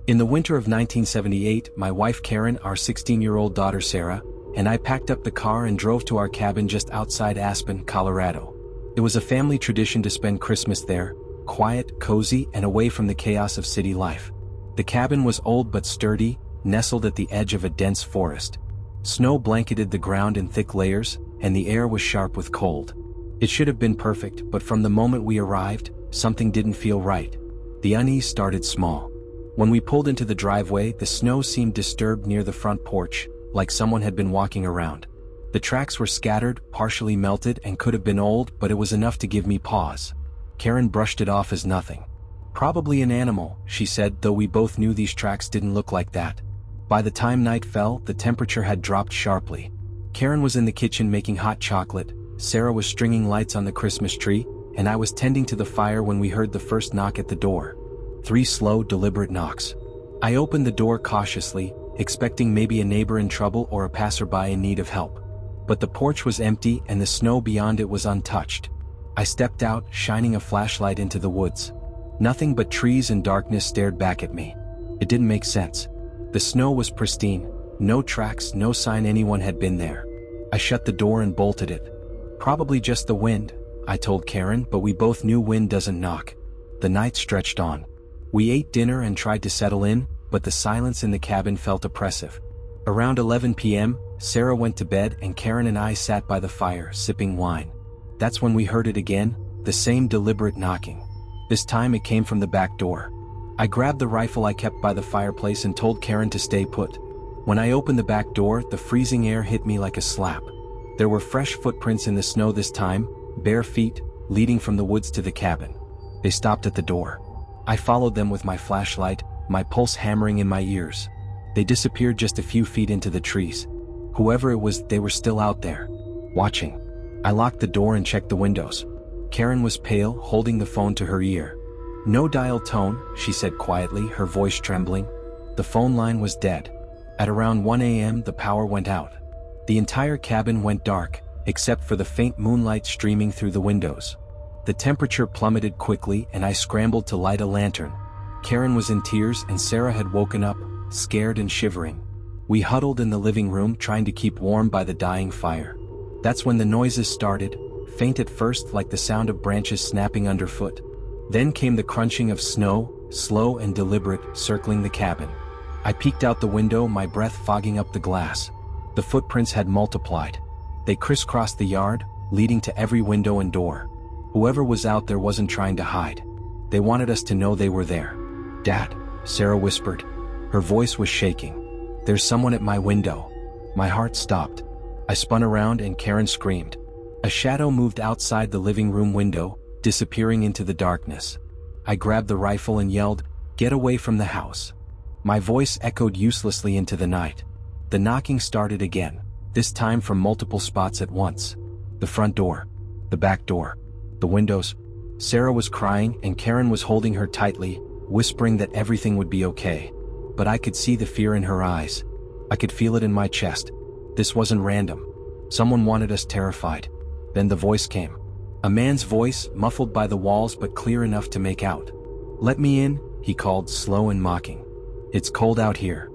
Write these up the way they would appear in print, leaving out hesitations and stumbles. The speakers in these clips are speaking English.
In the winter of 1978, my wife Karen, our 16-year-old daughter Sarah, and I packed up the car and drove to our cabin just outside Aspen, Colorado. It was a family tradition to spend Christmas there, quiet, cozy, and away from the chaos of city life. The cabin was old but sturdy, nestled at the edge of a dense forest. Snow blanketed the ground in thick layers, and the air was sharp with cold. It should have been perfect, but from the moment we arrived, something didn't feel right. The unease started small. When we pulled into the driveway, the snow seemed disturbed near the front porch, like someone had been walking around. The tracks were scattered, partially melted, and could have been old, but it was enough to give me pause. Karen brushed it off as nothing. "Probably an animal," she said, though we both knew these tracks didn't look like that. By the time night fell, the temperature had dropped sharply. Karen was in the kitchen making hot chocolate, Sarah was stringing lights on the Christmas tree, and I was tending to the fire when we heard the first knock at the door. 3 slow, deliberate knocks. I opened the door cautiously, expecting maybe a neighbor in trouble or a passerby in need of help. But the porch was empty and the snow beyond it was untouched. I stepped out, shining a flashlight into the woods. Nothing but trees and darkness stared back at me. It didn't make sense. The snow was pristine, no tracks, no sign anyone had been there. I shut the door and bolted it. "Probably just the wind," I told Karen, but we both knew wind doesn't knock. The night stretched on. We ate dinner and tried to settle in, but the silence in the cabin felt oppressive. Around 11 p.m., Sarah went to bed and Karen and I sat by the fire, sipping wine. That's when we heard it again, the same deliberate knocking. This time it came from the back door. I grabbed the rifle I kept by the fireplace and told Karen to stay put. When I opened the back door, the freezing air hit me like a slap. There were fresh footprints in the snow this time, bare feet, leading from the woods to the cabin. They stopped at the door. I followed them with my flashlight, my pulse hammering in my ears. They disappeared just a few feet into the trees. Whoever it was, they were still out there, watching. I locked the door and checked the windows. Karen was pale, holding the phone to her ear. "No dial tone," she said quietly, her voice trembling. The phone line was dead. At around 1 a.m., the power went out. The entire cabin went dark, except for the faint moonlight streaming through the windows. The temperature plummeted quickly and I scrambled to light a lantern. Karen was in tears and Sarah had woken up, scared and shivering. We huddled in the living room trying to keep warm by the dying fire. That's when the noises started, faint at first like the sound of branches snapping underfoot. Then came the crunching of snow, slow and deliberate, circling the cabin. I peeked out the window, my breath fogging up the glass. The footprints had multiplied. They crisscrossed the yard, leading to every window and door. Whoever was out there wasn't trying to hide. They wanted us to know they were there. "Dad," Sarah whispered. Her voice was shaking. "There's someone at my window." My heart stopped. I spun around and Karen screamed. A shadow moved outside the living room window, disappearing into the darkness. I grabbed the rifle and yelled, "Get away from the house." My voice echoed uselessly into the night. The knocking started again, this time from multiple spots at once. The front door, the back door, the windows. Sarah was crying and Karen was holding her tightly, whispering that everything would be okay. But I could see the fear in her eyes. I could feel it in my chest. This wasn't random. Someone wanted us terrified. Then the voice came. A man's voice, muffled by the walls but clear enough to make out. "Let me in," he called, slow and mocking. "It's cold out here."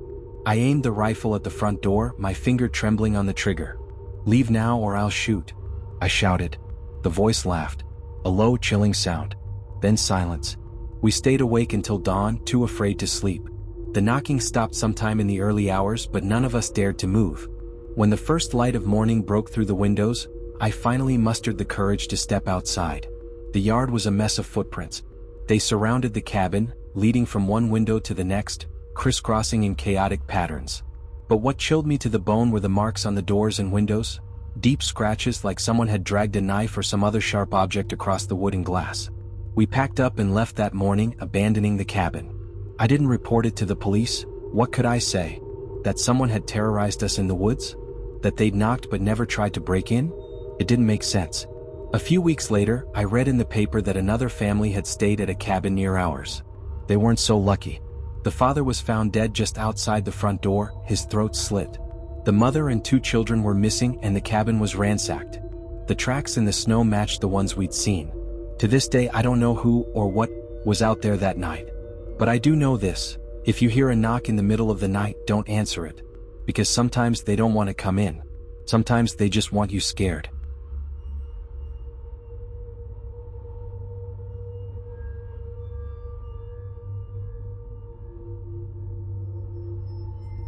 I aimed the rifle at the front door, my finger trembling on the trigger. "Leave now or I'll shoot," I shouted. The voice laughed. A low, chilling sound. Then silence. We stayed awake until dawn, too afraid to sleep. The knocking stopped sometime in the early hours, but none of us dared to move. When the first light of morning broke through the windows, I finally mustered the courage to step outside. The yard was a mess of footprints. They surrounded the cabin, leading from one window to the next, crisscrossing in chaotic patterns. But what chilled me to the bone were the marks on the doors and windows. Deep scratches like someone had dragged a knife or some other sharp object across the wood and glass. We packed up and left that morning, abandoning the cabin. I didn't report it to the police. What could I say? That someone had terrorized us in the woods? That they'd knocked but never tried to break in? It didn't make sense. A few weeks later, I read in the paper that another family had stayed at a cabin near ours. They weren't so lucky. The father was found dead just outside the front door, his throat slit. The mother and 2 children were missing and the cabin was ransacked. The tracks in the snow matched the ones we'd seen. To this day I don't know who or what was out there that night. But I do know this. If you hear a knock in the middle of the night, don't answer it. Because sometimes they don't want to come in. Sometimes they just want you scared.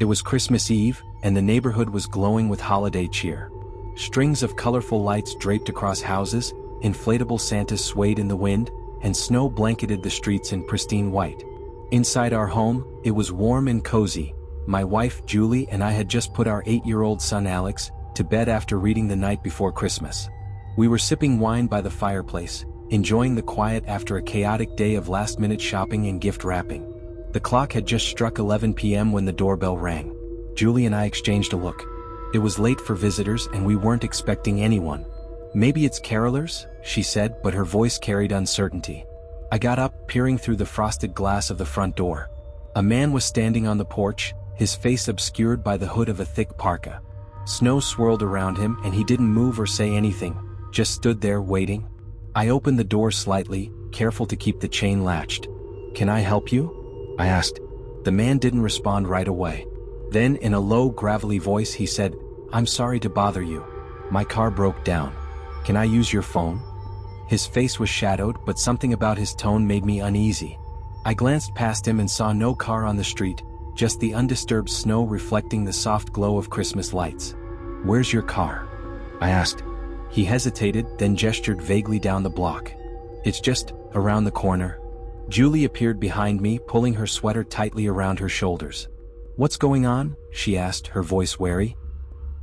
It was Christmas Eve, and the neighborhood was glowing with holiday cheer. Strings of colorful lights draped across houses, inflatable Santas swayed in the wind, and snow blanketed the streets in pristine white. Inside our home, it was warm and cozy. My wife, Julie, and I had just put our 8-year-old son Alex to bed after reading The Night Before Christmas. We were sipping wine by the fireplace, enjoying the quiet after a chaotic day of last-minute shopping and gift wrapping. The clock had just struck 11 p.m. when the doorbell rang. Julie and I exchanged a look. It was late for visitors and we weren't expecting anyone. "Maybe it's carolers," she said, but her voice carried uncertainty. I got up, peering through the frosted glass of the front door. A man was standing on the porch, his face obscured by the hood of a thick parka. Snow swirled around him and he didn't move or say anything, just stood there waiting. I opened the door slightly, careful to keep the chain latched. "Can I help you?" I asked. The man didn't respond right away. Then, in a low, gravelly voice, he said, "I'm sorry to bother you. My car broke down. Can I use your phone?" His face was shadowed, but something about his tone made me uneasy. I glanced past him and saw no car on the street, just the undisturbed snow reflecting the soft glow of Christmas lights. "Where's your car?" I asked. He hesitated, then gestured vaguely down the block. "It's just around the corner." Julie appeared behind me, pulling her sweater tightly around her shoulders. "What's going on?" she asked, her voice wary.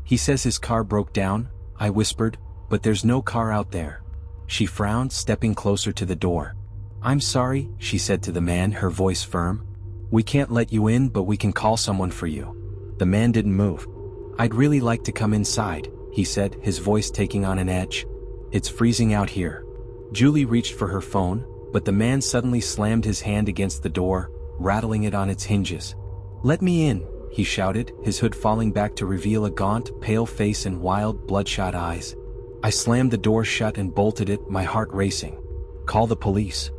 "He says his car broke down," I whispered, "but there's no car out there." She frowned, stepping closer to the door. "I'm sorry," she said to the man, her voice firm. "We can't let you in, but we can call someone for you." The man didn't move. "I'd really like to come inside," he said, his voice taking on an edge. "It's freezing out here." Julie reached for her phone, but the man suddenly slammed his hand against the door, rattling it on its hinges. "Let me in," he shouted, his hood falling back to reveal a gaunt, pale face and wild, bloodshot eyes. I slammed the door shut and bolted it, my heart racing. "Call the police,"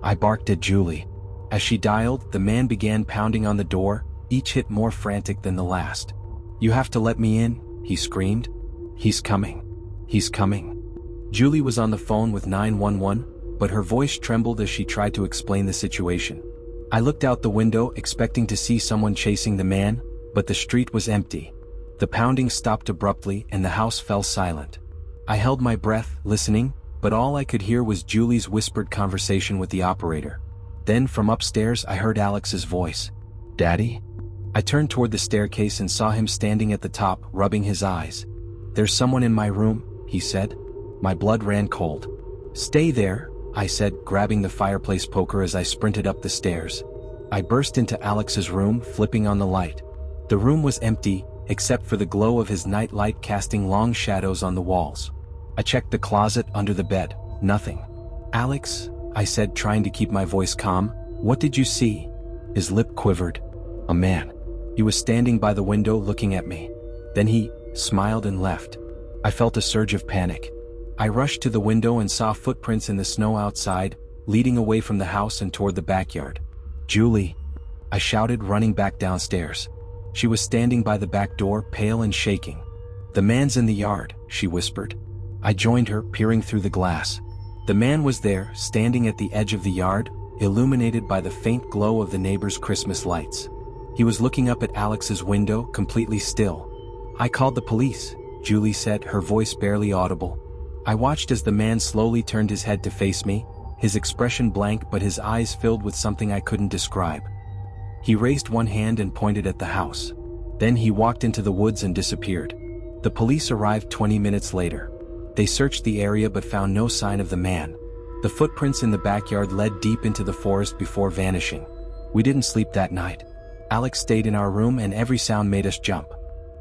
I barked at Julie. As she dialed, the man began pounding on the door, each hit more frantic than the last. "You have to let me in," he screamed. "He's coming. He's coming." Julie was on the phone with 911, but her voice trembled as she tried to explain the situation. I looked out the window, expecting to see someone chasing the man, but the street was empty. The pounding stopped abruptly and the house fell silent. I held my breath, listening, but all I could hear was Julie's whispered conversation with the operator. Then from upstairs I heard Alex's voice. "Daddy?" I turned toward the staircase and saw him standing at the top, rubbing his eyes. "There's someone in my room," he said. My blood ran cold. "Stay there," I said, grabbing the fireplace poker as I sprinted up the stairs. I burst into Alex's room, flipping on the light. The room was empty, except for the glow of his night light casting long shadows on the walls. I checked the closet, under the bed. Nothing. "Alex," I said, trying to keep my voice calm, "what did you see?" His lip quivered. "A man. He was standing by the window looking at me. Then he smiled and left." I felt a surge of panic. I rushed to the window and saw footprints in the snow outside, leading away from the house and toward the backyard. "Julie!" I shouted, running back downstairs. She was standing by the back door, pale and shaking. "The man's in the yard," she whispered. I joined her, peering through the glass. The man was there, standing at the edge of the yard, illuminated by the faint glow of the neighbor's Christmas lights. He was looking up at Alex's window, completely still. "I called the police," Julie said, her voice barely audible. I watched as the man slowly turned his head to face me, his expression blank but his eyes filled with something I couldn't describe. He raised one hand and pointed at the house. Then he walked into the woods and disappeared. The police arrived 20 minutes later. They searched the area but found no sign of the man. The footprints in the backyard led deep into the forest before vanishing. We didn't sleep that night. Alex stayed in our room and every sound made us jump.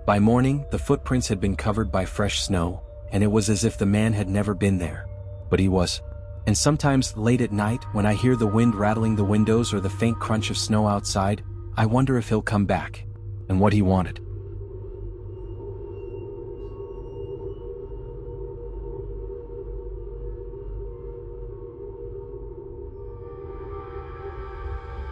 By morning, the footprints had been covered by fresh snow, and it was as if the man had never been there. But he was. And sometimes, late at night, when I hear the wind rattling the windows or the faint crunch of snow outside, I wonder if he'll come back. And what he wanted.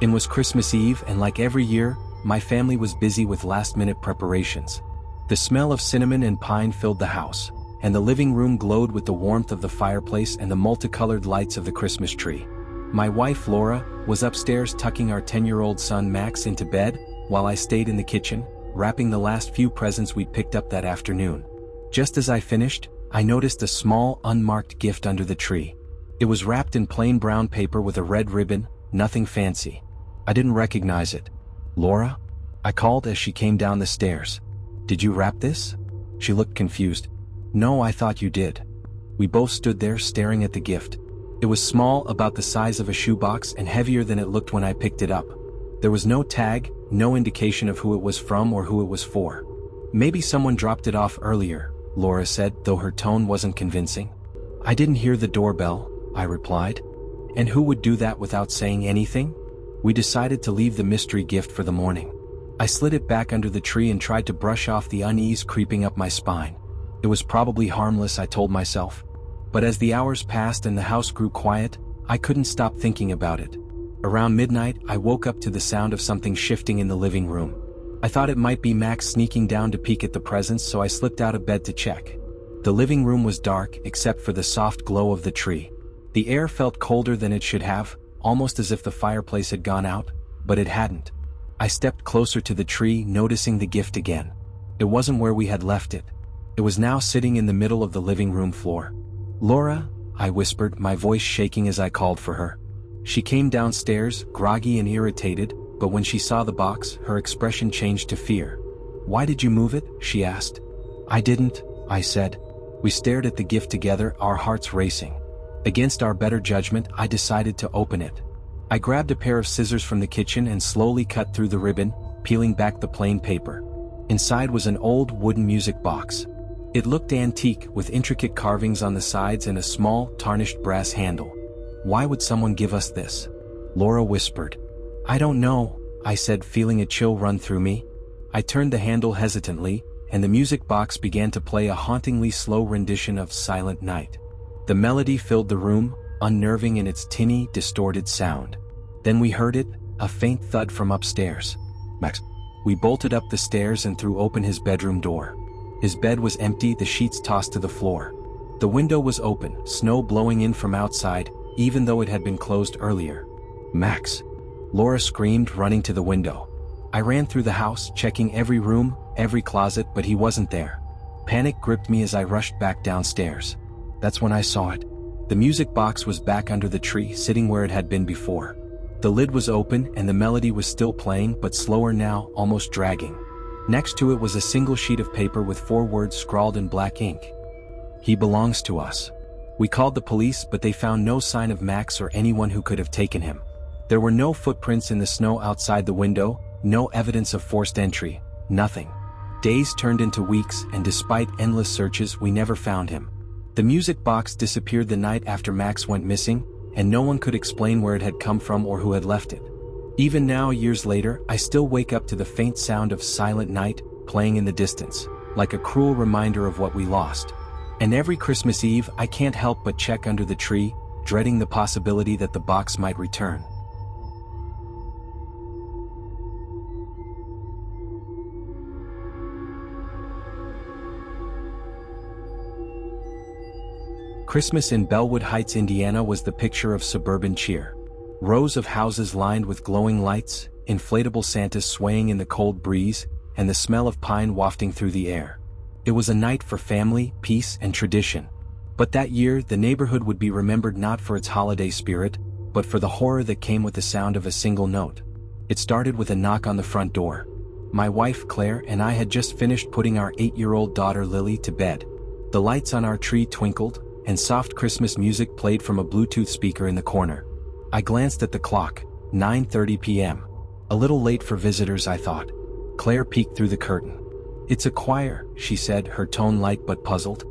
It was Christmas Eve, and like every year, my family was busy with last-minute preparations. The smell of cinnamon and pine filled the house, and the living room glowed with the warmth of the fireplace and the multicolored lights of the Christmas tree. My wife, Laura, was upstairs tucking our 10-year-old son Max into bed, while I stayed in the kitchen, wrapping the last few presents we'd picked up that afternoon. Just as I finished, I noticed a small, unmarked gift under the tree. It was wrapped in plain brown paper with a red ribbon, nothing fancy. I didn't recognize it. "Laura?" I called as she came down the stairs. "Did you wrap this?" She looked confused. "No, I thought you did." We both stood there staring at the gift. It was small, about the size of a shoebox, and heavier than it looked when I picked it up. There was no tag, no indication of who it was from or who it was for. "Maybe someone dropped it off earlier," Laura said, though her tone wasn't convincing. "I didn't hear the doorbell," I replied. "And who would do that without saying anything?" We decided to leave the mystery gift for the morning. I slid it back under the tree and tried to brush off the unease creeping up my spine. It was probably harmless, I told myself. But as the hours passed and the house grew quiet, I couldn't stop thinking about it. Around midnight, I woke up to the sound of something shifting in the living room. I thought it might be Max sneaking down to peek at the presents, so I slipped out of bed to check. The living room was dark, except for the soft glow of the tree. The air felt colder than it should have, almost as if the fireplace had gone out, but it hadn't. I stepped closer to the tree, noticing the gift again. It wasn't where we had left it. It was now sitting in the middle of the living room floor. "Laura?" I whispered, my voice shaking as I called for her. She came downstairs, groggy and irritated, but when she saw the box, her expression changed to fear. "Why did you move it?" she asked. "I didn't," I said. We stared at the gift together, our hearts racing. Against our better judgment, I decided to open it. I grabbed a pair of scissors from the kitchen and slowly cut through the ribbon, peeling back the plain paper. Inside was an old wooden music box. It looked antique, with intricate carvings on the sides and a small, tarnished brass handle. "Why would someone give us this?" Laura whispered. "I don't know," I said, feeling a chill run through me. I turned the handle hesitantly, and the music box began to play a hauntingly slow rendition of Silent Night. The melody filled the room, unnerving in its tinny, distorted sound. Then we heard it, a faint thud from upstairs. "Max." We bolted up the stairs and threw open his bedroom door. His bed was empty, the sheets tossed to the floor. The window was open, snow blowing in from outside, even though it had been closed earlier. "Max!" Laura screamed, running to the window. I ran through the house, checking every room, every closet, but he wasn't there. Panic gripped me as I rushed back downstairs. That's when I saw it. The music box was back under the tree, sitting where it had been before. The lid was open and the melody was still playing, but slower now, almost dragging. Next to it was a single sheet of paper with 4 words scrawled in black ink. "He belongs to us." We called the police, but they found no sign of Max or anyone who could have taken him. There were no footprints in the snow outside the window, no evidence of forced entry, nothing. Days turned into weeks, and despite endless searches, we never found him. The music box disappeared the night after Max went missing, and no one could explain where it had come from or who had left it. Even now, years later, I still wake up to the faint sound of Silent Night playing in the distance, like a cruel reminder of what we lost. And every Christmas Eve, I can't help but check under the tree, dreading the possibility that the box might return. Christmas in Bellwood Heights, Indiana was the picture of suburban cheer. Rows of houses lined with glowing lights, inflatable Santas swaying in the cold breeze, and the smell of pine wafting through the air. It was a night for family, peace, and tradition. But that year, the neighborhood would be remembered not for its holiday spirit, but for the horror that came with the sound of a single note. It started with a knock on the front door. My wife, Claire, and I had just finished putting our 8-year-old daughter, Lily, to bed. The lights on our tree twinkled, and soft Christmas music played from a Bluetooth speaker in the corner. I glanced at the clock, 9:30 p.m. A little late for visitors, I thought. Claire peeked through the curtain. "It's a choir," she said, her tone light but puzzled.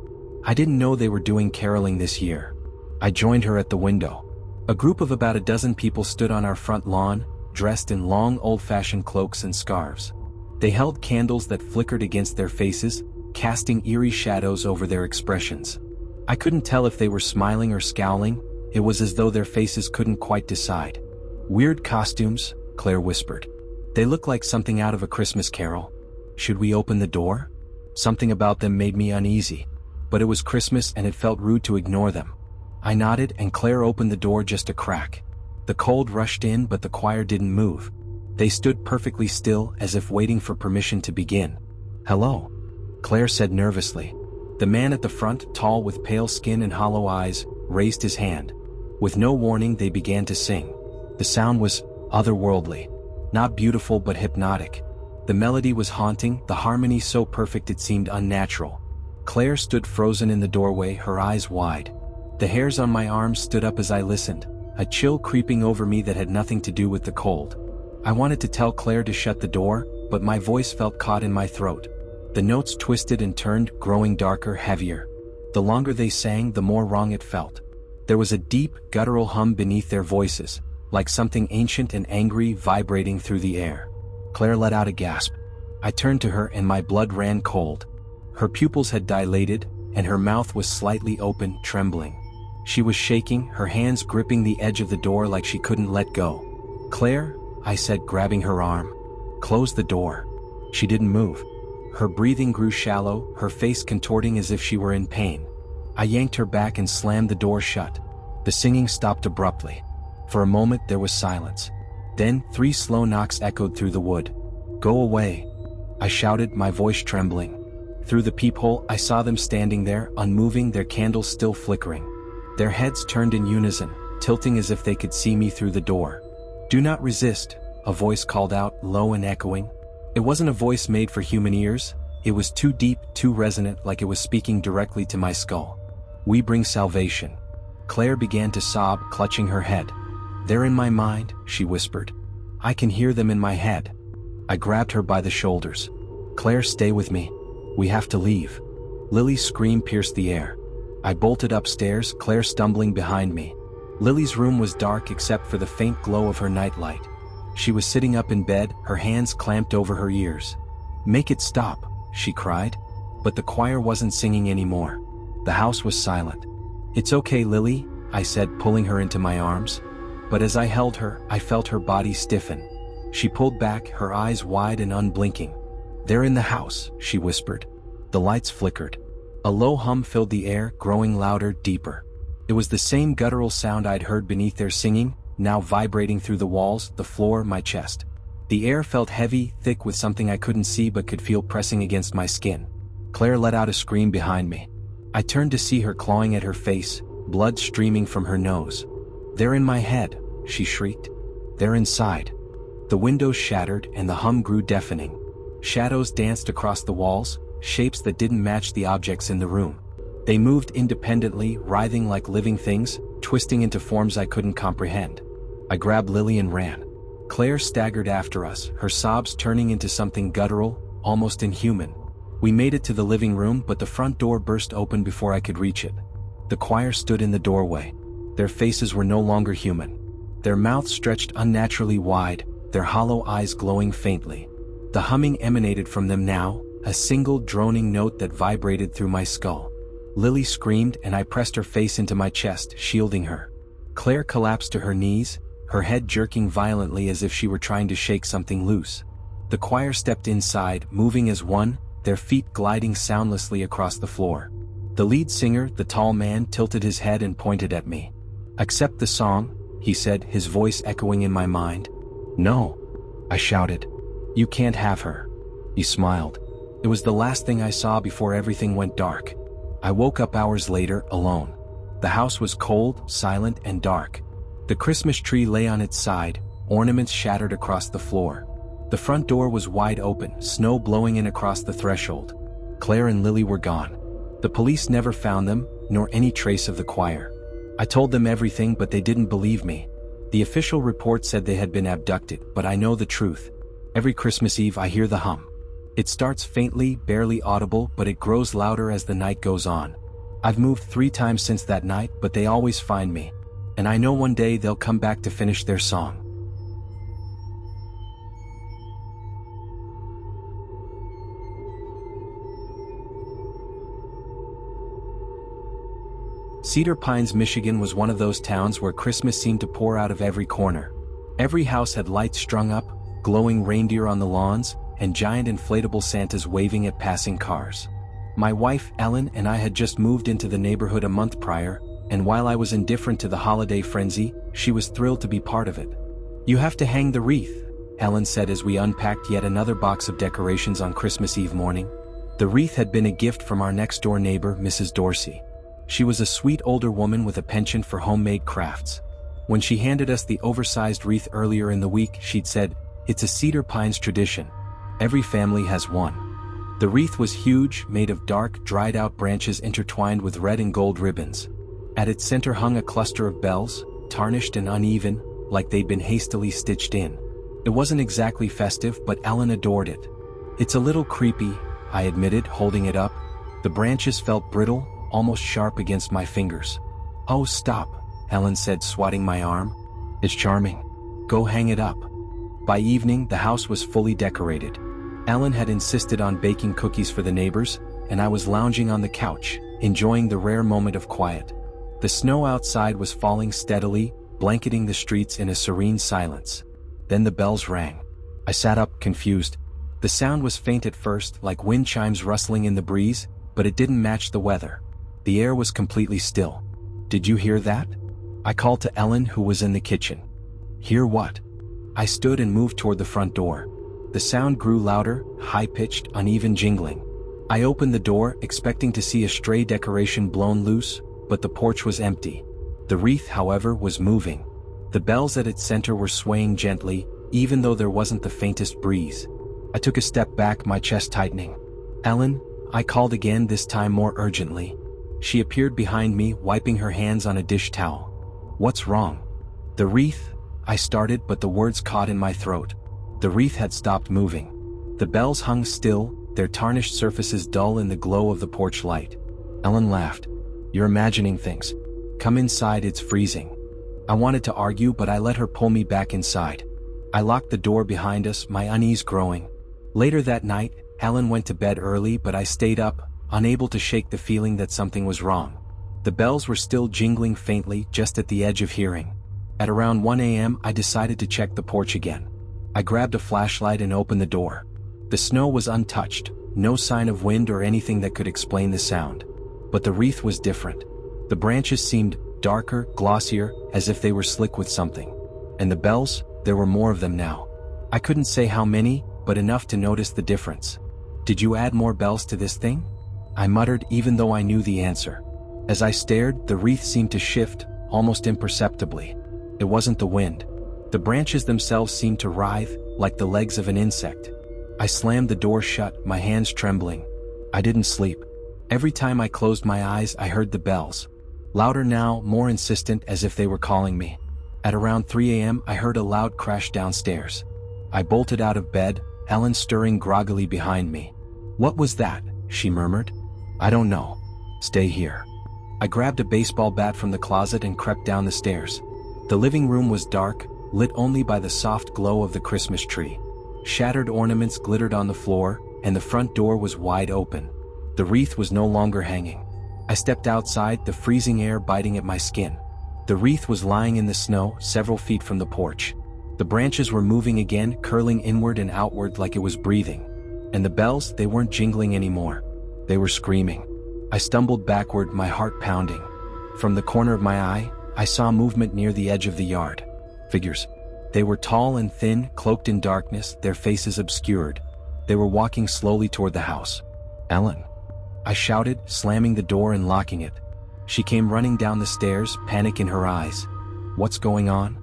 "I didn't know they were doing caroling this year." I joined her at the window. A group of about a dozen people stood on our front lawn, dressed in long old-fashioned cloaks and scarves. They held candles that flickered against their faces, casting eerie shadows over their expressions. I couldn't tell if they were smiling or scowling. It was as though their faces couldn't quite decide. Weird costumes, Claire whispered. They look like something out of a Christmas carol. Should we open the door? Something about them made me uneasy. But it was Christmas and it felt rude to ignore them. I nodded and Claire opened the door just a crack. The cold rushed in but the choir didn't move. They stood perfectly still as if waiting for permission to begin. "Hello," Claire said nervously. The man at the front, tall with pale skin and hollow eyes, raised his hand. With no warning they began to sing. The sound was otherworldly. Not beautiful but hypnotic. The melody was haunting, the harmony so perfect it seemed unnatural. Claire stood frozen in the doorway, her eyes wide. The hairs on my arms stood up as I listened, a chill creeping over me that had nothing to do with the cold. I wanted to tell Claire to shut the door, but my voice felt caught in my throat. The notes twisted and turned, growing darker, heavier. The longer they sang, the more wrong it felt. There was a deep, guttural hum beneath their voices, like something ancient and angry vibrating through the air. Claire let out a gasp. I turned to her and my blood ran cold. Her pupils had dilated, and her mouth was slightly open, trembling. She was shaking, her hands gripping the edge of the door like she couldn't let go. "Claire," I said, grabbing her arm. "Close the door." She didn't move. Her breathing grew shallow, her face contorting as if she were in pain. I yanked her back and slammed the door shut. The singing stopped abruptly. For a moment there was silence. Then 3 slow knocks echoed through the wood. "Go away," I shouted, my voice trembling. Through the peephole I saw them standing there, unmoving, their candles still flickering. Their heads turned in unison, tilting as if they could see me through the door. "Do not resist," a voice called out, low and echoing. It wasn't a voice made for human ears. It was too deep, too resonant, like it was speaking directly to my skull. "We bring salvation." Claire began to sob, clutching her head. "They're in my mind," she whispered. "I can hear them in my head." I grabbed her by the shoulders. "Claire, stay with me. We have to leave." Lily's scream pierced the air. I bolted upstairs, Claire stumbling behind me. Lily's room was dark except for the faint glow of her nightlight. She was sitting up in bed, her hands clamped over her ears. "Make it stop," she cried. But the choir wasn't singing anymore. The house was silent. "It's okay, Lily," I said, pulling her into my arms. But as I held her, I felt her body stiffen. She pulled back, her eyes wide and unblinking. "They're in the house," she whispered. The lights flickered. A low hum filled the air, growing louder, deeper. It was the same guttural sound I'd heard beneath their singing, now vibrating through the walls, the floor, my chest. The air felt heavy, thick with something I couldn't see but could feel pressing against my skin. Claire let out a scream behind me. I turned to see her clawing at her face, blood streaming from her nose. "They're in my head," she shrieked. "They're inside." The windows shattered and the hum grew deafening. Shadows danced across the walls, shapes that didn't match the objects in the room. They moved independently, writhing like living things, twisting into forms I couldn't comprehend. I grabbed Lily and ran. Claire staggered after us, her sobs turning into something guttural, almost inhuman. We made it to the living room, but the front door burst open before I could reach it. The choir stood in the doorway. Their faces were no longer human. Their mouths stretched unnaturally wide, their hollow eyes glowing faintly. The humming emanated from them now, a single droning note that vibrated through my skull. Lily screamed and I pressed her face into my chest, shielding her. Claire collapsed to her knees, her head jerking violently as if she were trying to shake something loose. The choir stepped inside, moving as one, their feet gliding soundlessly across the floor. The lead singer, the tall man, tilted his head and pointed at me. "Accept the song," he said, his voice echoing in my mind. "No," I shouted. "You can't have her." He smiled. It was the last thing I saw before everything went dark. I woke up hours later, alone. The house was cold, silent, and dark. The Christmas tree lay on its side, ornaments shattered across the floor. The front door was wide open, snow blowing in across the threshold. Claire and Lily were gone. The police never found them, nor any trace of the choir. I told them everything, but they didn't believe me. The official report said they had been abducted, but I know the truth. Every Christmas Eve I hear the hum. It starts faintly, barely audible, but it grows louder as the night goes on. I've moved 3 times since that night, but they always find me. And I know one day they'll come back to finish their song. Cedar Pines, Michigan was one of those towns where Christmas seemed to pour out of every corner. Every house had lights strung up, glowing reindeer on the lawns, and giant inflatable Santas waving at passing cars. My wife, Ellen, and I had just moved into the neighborhood a month prior, and while I was indifferent to the holiday frenzy, she was thrilled to be part of it. "You have to hang the wreath," Ellen said as we unpacked yet another box of decorations on Christmas Eve morning. The wreath had been a gift from our next-door neighbor, Mrs. Dorsey. She was a sweet older woman with a penchant for homemade crafts. When she handed us the oversized wreath earlier in the week, she'd said, "It's a Cedar Pines tradition. Every family has one." The wreath was huge, made of dark, dried-out branches intertwined with red and gold ribbons. At its center hung a cluster of bells, tarnished and uneven, like they'd been hastily stitched in. It wasn't exactly festive, but Ellen adored it. "It's a little creepy," I admitted, holding it up. The branches felt brittle, almost sharp against my fingers. "Oh, stop," Ellen said, swatting my arm. "It's charming. Go hang it up." By evening, the house was fully decorated. Ellen had insisted on baking cookies for the neighbors, and I was lounging on the couch, enjoying the rare moment of quiet. The snow outside was falling steadily, blanketing the streets in a serene silence. Then the bells rang. I sat up, confused. The sound was faint at first, like wind chimes rustling in the breeze, but it didn't match the weather. The air was completely still. "Did you hear that?" I called to Ellen, who was in the kitchen. "Hear what?" I stood and moved toward the front door. The sound grew louder, high-pitched, uneven jingling. I opened the door, expecting to see a stray decoration blown loose, but the porch was empty. The wreath, however, was moving. The bells at its center were swaying gently, even though there wasn't the faintest breeze. I took a step back, my chest tightening. "Ellen," I called again, this time more urgently. She appeared behind me, wiping her hands on a dish towel. "What's wrong?" "The wreath," I started, but the words caught in my throat. The wreath had stopped moving. The bells hung still, their tarnished surfaces dull in the glow of the porch light. Ellen laughed. "You're imagining things. Come inside, it's freezing." I wanted to argue, but I let her pull me back inside. I locked the door behind us, my unease growing. Later that night, Ellen went to bed early, but I stayed up, unable to shake the feeling that something was wrong. The bells were still jingling faintly, just at the edge of hearing. At around 1 a.m., I decided to check the porch again. I grabbed a flashlight and opened the door. The snow was untouched, no sign of wind or anything that could explain the sound. But the wreath was different. The branches seemed darker, glossier, as if they were slick with something. And the bells, there were more of them now. I couldn't say how many, but enough to notice the difference. "Did you add more bells to this thing?" I muttered, even though I knew the answer. As I stared, the wreath seemed to shift, almost imperceptibly. It wasn't the wind. The branches themselves seemed to writhe, like the legs of an insect. I slammed the door shut, my hands trembling. I didn't sleep. Every time I closed my eyes, I heard the bells. Louder now, more insistent, as if they were calling me. At around 3 a.m., I heard a loud crash downstairs. I bolted out of bed, Ellen stirring groggily behind me. "What was that?" she murmured. "I don't know. Stay here." I grabbed a baseball bat from the closet and crept down the stairs. The living room was dark, lit only by the soft glow of the Christmas tree. Shattered ornaments glittered on the floor, and the front door was wide open. The wreath was no longer hanging. I stepped outside, the freezing air biting at my skin. The wreath was lying in the snow, several feet from the porch. The branches were moving again, curling inward and outward like it was breathing. And the bells, they weren't jingling anymore. They were screaming. I stumbled backward, my heart pounding. From the corner of my eye, I saw movement near the edge of the yard. Figures. They were tall and thin, cloaked in darkness, their faces obscured. They were walking slowly toward the house. "Ellen!" I shouted, slamming the door and locking it. She came running down the stairs, panic in her eyes. "What's going on?"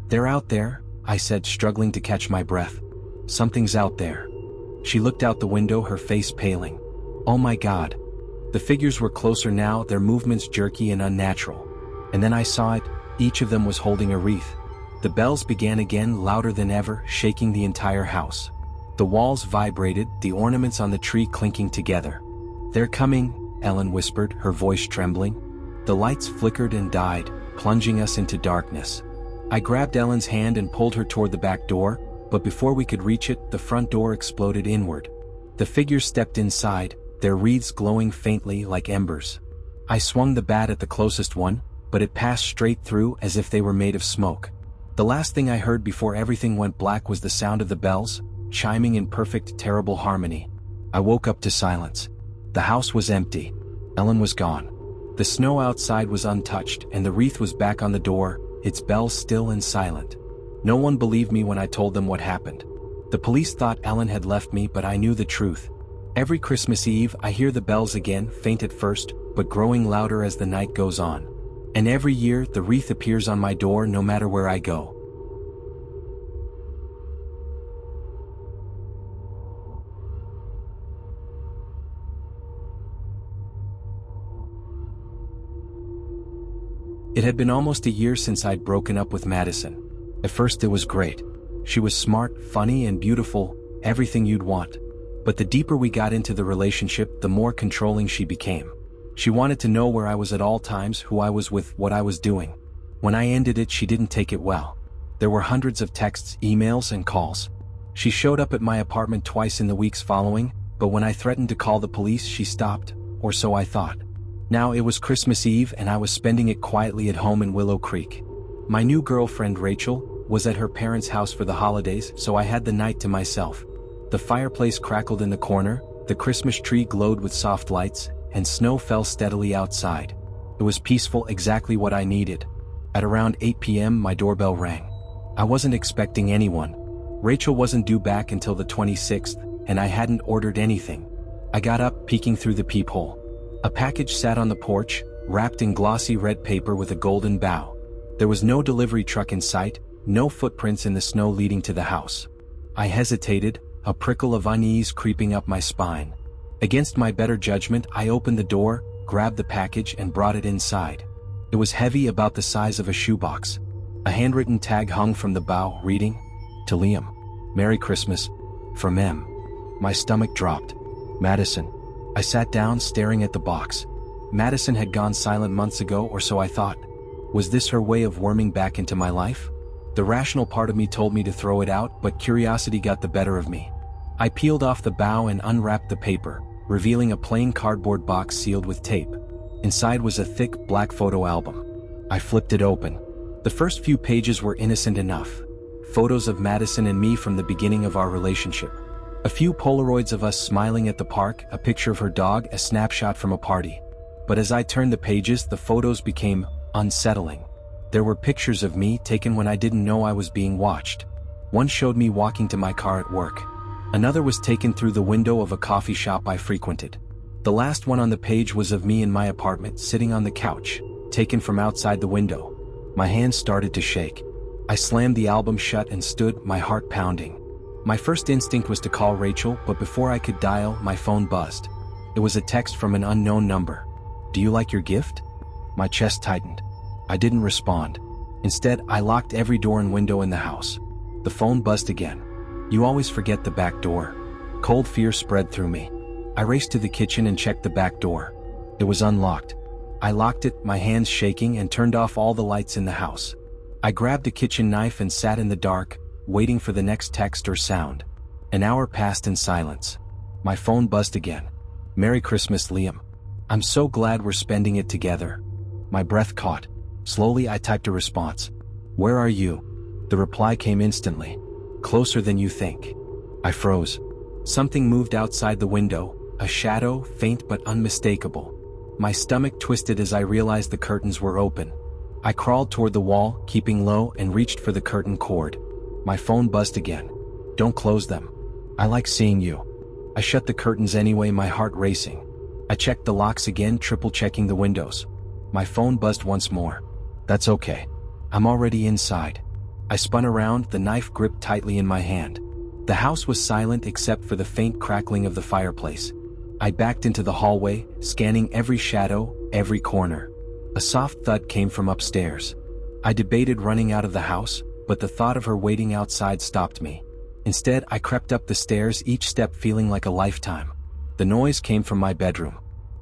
"They're out there," I said, struggling to catch my breath. "Something's out there." She looked out the window, her face paling. "Oh my God." The figures were closer now, their movements jerky and unnatural. And then I saw it, each of them was holding a wreath. The bells began again, louder than ever, shaking the entire house. The walls vibrated, the ornaments on the tree clinking together. "They're coming," Ellen whispered, her voice trembling. The lights flickered and died, plunging us into darkness. I grabbed Ellen's hand and pulled her toward the back door, but before we could reach it, the front door exploded inward. The figures stepped inside, their wreaths glowing faintly like embers. I swung the bat at the closest one, but it passed straight through as if they were made of smoke. The last thing I heard before everything went black was the sound of the bells, chiming in perfect, terrible harmony. I woke up to silence. The house was empty. Ellen was gone. The snow outside was untouched, and the wreath was back on the door, its bells still and silent. No one believed me when I told them what happened. The police thought Ellen had left me, but I knew the truth. Every Christmas Eve, I hear the bells again, faint at first, but growing louder as the night goes on. And every year, the wreath appears on my door no matter where I go. It had been almost a year since I'd broken up with Madison. At first it was great. She was smart, funny, and beautiful, everything you'd want. But the deeper we got into the relationship, the more controlling she became. She wanted to know where I was at all times, who I was with, what I was doing. When I ended it, she didn't take it well. There were hundreds of texts, emails, and calls. She showed up at my apartment twice in the weeks following, but when I threatened to call the police, she stopped, or so I thought. Now it was Christmas Eve and I was spending it quietly at home in Willow Creek. My new girlfriend Rachel was at her parents' house for the holidays, so I had the night to myself. The fireplace crackled in the corner, the Christmas tree glowed with soft lights, and snow fell steadily outside. It was peaceful, exactly what I needed. At around 8 p.m. my doorbell rang. I wasn't expecting anyone. Rachel wasn't due back until the 26th, and I hadn't ordered anything. I got up, peeking through the peephole. A package sat on the porch, wrapped in glossy red paper with a golden bow. There was no delivery truck in sight, no footprints in the snow leading to the house. I hesitated, a prickle of unease creeping up my spine. Against my better judgment, I opened the door, grabbed the package, and brought it inside. It was heavy, about the size of a shoebox. A handwritten tag hung from the bow, reading, "To Liam. Merry Christmas. From M." My stomach dropped. Madison. I sat down, staring at the box. Madison had gone silent months ago, or so I thought. Was this her way of worming back into my life? The rational part of me told me to throw it out, but curiosity got the better of me. I peeled off the bow and unwrapped the paper, revealing a plain cardboard box sealed with tape. Inside was a thick, black photo album. I flipped it open. The first few pages were innocent enough. Photos of Madison and me from the beginning of our relationship. A few Polaroids of us smiling at the park, a picture of her dog, a snapshot from a party. But as I turned the pages, the photos became unsettling. There were pictures of me taken when I didn't know I was being watched. One showed me walking to my car at work. Another was taken through the window of a coffee shop I frequented. The last one on the page was of me in my apartment, sitting on the couch, taken from outside the window. My hands started to shake. I slammed the album shut and stood, my heart pounding. My first instinct was to call Rachel, but before I could dial, my phone buzzed. It was a text from an unknown number. "Do you like your gift?" My chest tightened. I didn't respond. Instead, I locked every door and window in the house. The phone buzzed again. "You always forget the back door." Cold fear spread through me. I raced to the kitchen and checked the back door. It was unlocked. I locked it, my hands shaking, and turned off all the lights in the house. I grabbed a kitchen knife and sat in the dark, waiting for the next text or sound. An hour passed in silence. My phone buzzed again. "Merry Christmas, Liam. I'm so glad we're spending it together." My breath caught. Slowly I typed a response. "Where are you?" The reply came instantly. "Closer than you think." I froze. Something moved outside the window, a shadow, faint but unmistakable. My stomach twisted as I realized the curtains were open. I crawled toward the wall, keeping low, and reached for the curtain cord. My phone buzzed again. "Don't close them. I like seeing you." I shut the curtains anyway, my heart racing. I checked the locks again, triple-checking the windows. My phone buzzed once more. "That's okay. I'm already inside." I spun around, the knife gripped tightly in my hand. The house was silent except for the faint crackling of the fireplace. I backed into the hallway, scanning every shadow, every corner. A soft thud came from upstairs. I debated running out of the house, but the thought of her waiting outside stopped me. Instead, I crept up the stairs, each step feeling like a lifetime. The noise came from my bedroom.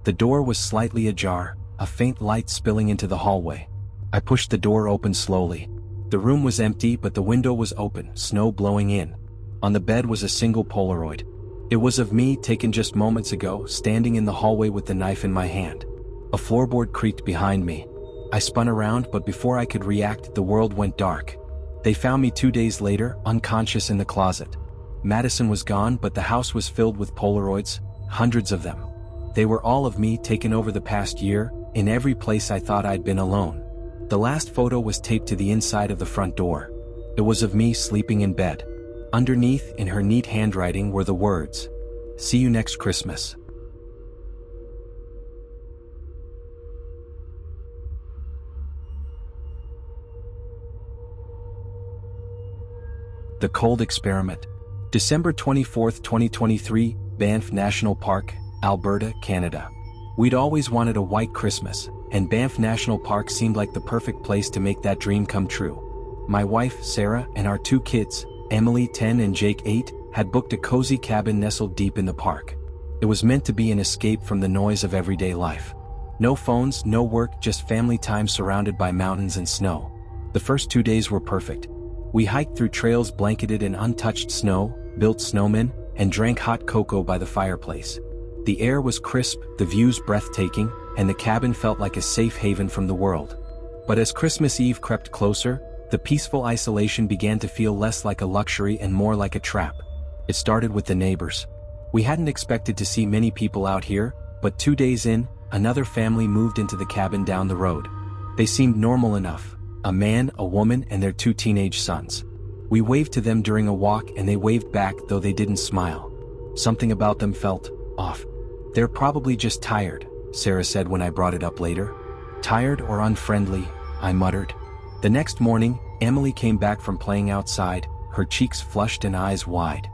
The door was slightly ajar, a faint light spilling into the hallway. I pushed the door open slowly. The room was empty, but the window was open, snow blowing in. On the bed was a single Polaroid. It was of me, taken just moments ago, standing in the hallway with the knife in my hand. A floorboard creaked behind me. I spun around, but before I could react, the world went dark. They found me 2 days later, unconscious in the closet. Madison was gone, but the house was filled with Polaroids, hundreds of them. They were all of me taken over the past year, in every place I thought I'd been alone. The last photo was taped to the inside of the front door. It was of me sleeping in bed. Underneath, in her neat handwriting, were the words, "See you next Christmas." The Cold Experiment. December 24, 2023, Banff National Park, Alberta, Canada. We'd always wanted a white Christmas, and Banff National Park seemed like the perfect place to make that dream come true. My wife, Sarah, and our 2 kids, Emily 10 and Jake 8, had booked a cozy cabin nestled deep in the park. It was meant to be an escape from the noise of everyday life. No phones, no work, just family time surrounded by mountains and snow. The first 2 days were perfect. We hiked through trails blanketed in untouched snow, built snowmen, and drank hot cocoa by the fireplace. The air was crisp, the views breathtaking, and the cabin felt like a safe haven from the world. But as Christmas Eve crept closer, the peaceful isolation began to feel less like a luxury and more like a trap. It started with the neighbors. We hadn't expected to see many people out here, but 2 days in, another family moved into the cabin down the road. They seemed normal enough. A man, a woman, and their 2 teenage sons. We waved to them during a walk and they waved back, though they didn't smile. Something about them felt off. "They're probably just tired," Sarah said when I brought it up later. "Tired or unfriendly," I muttered. The next morning, Emily came back from playing outside, her cheeks flushed and eyes wide.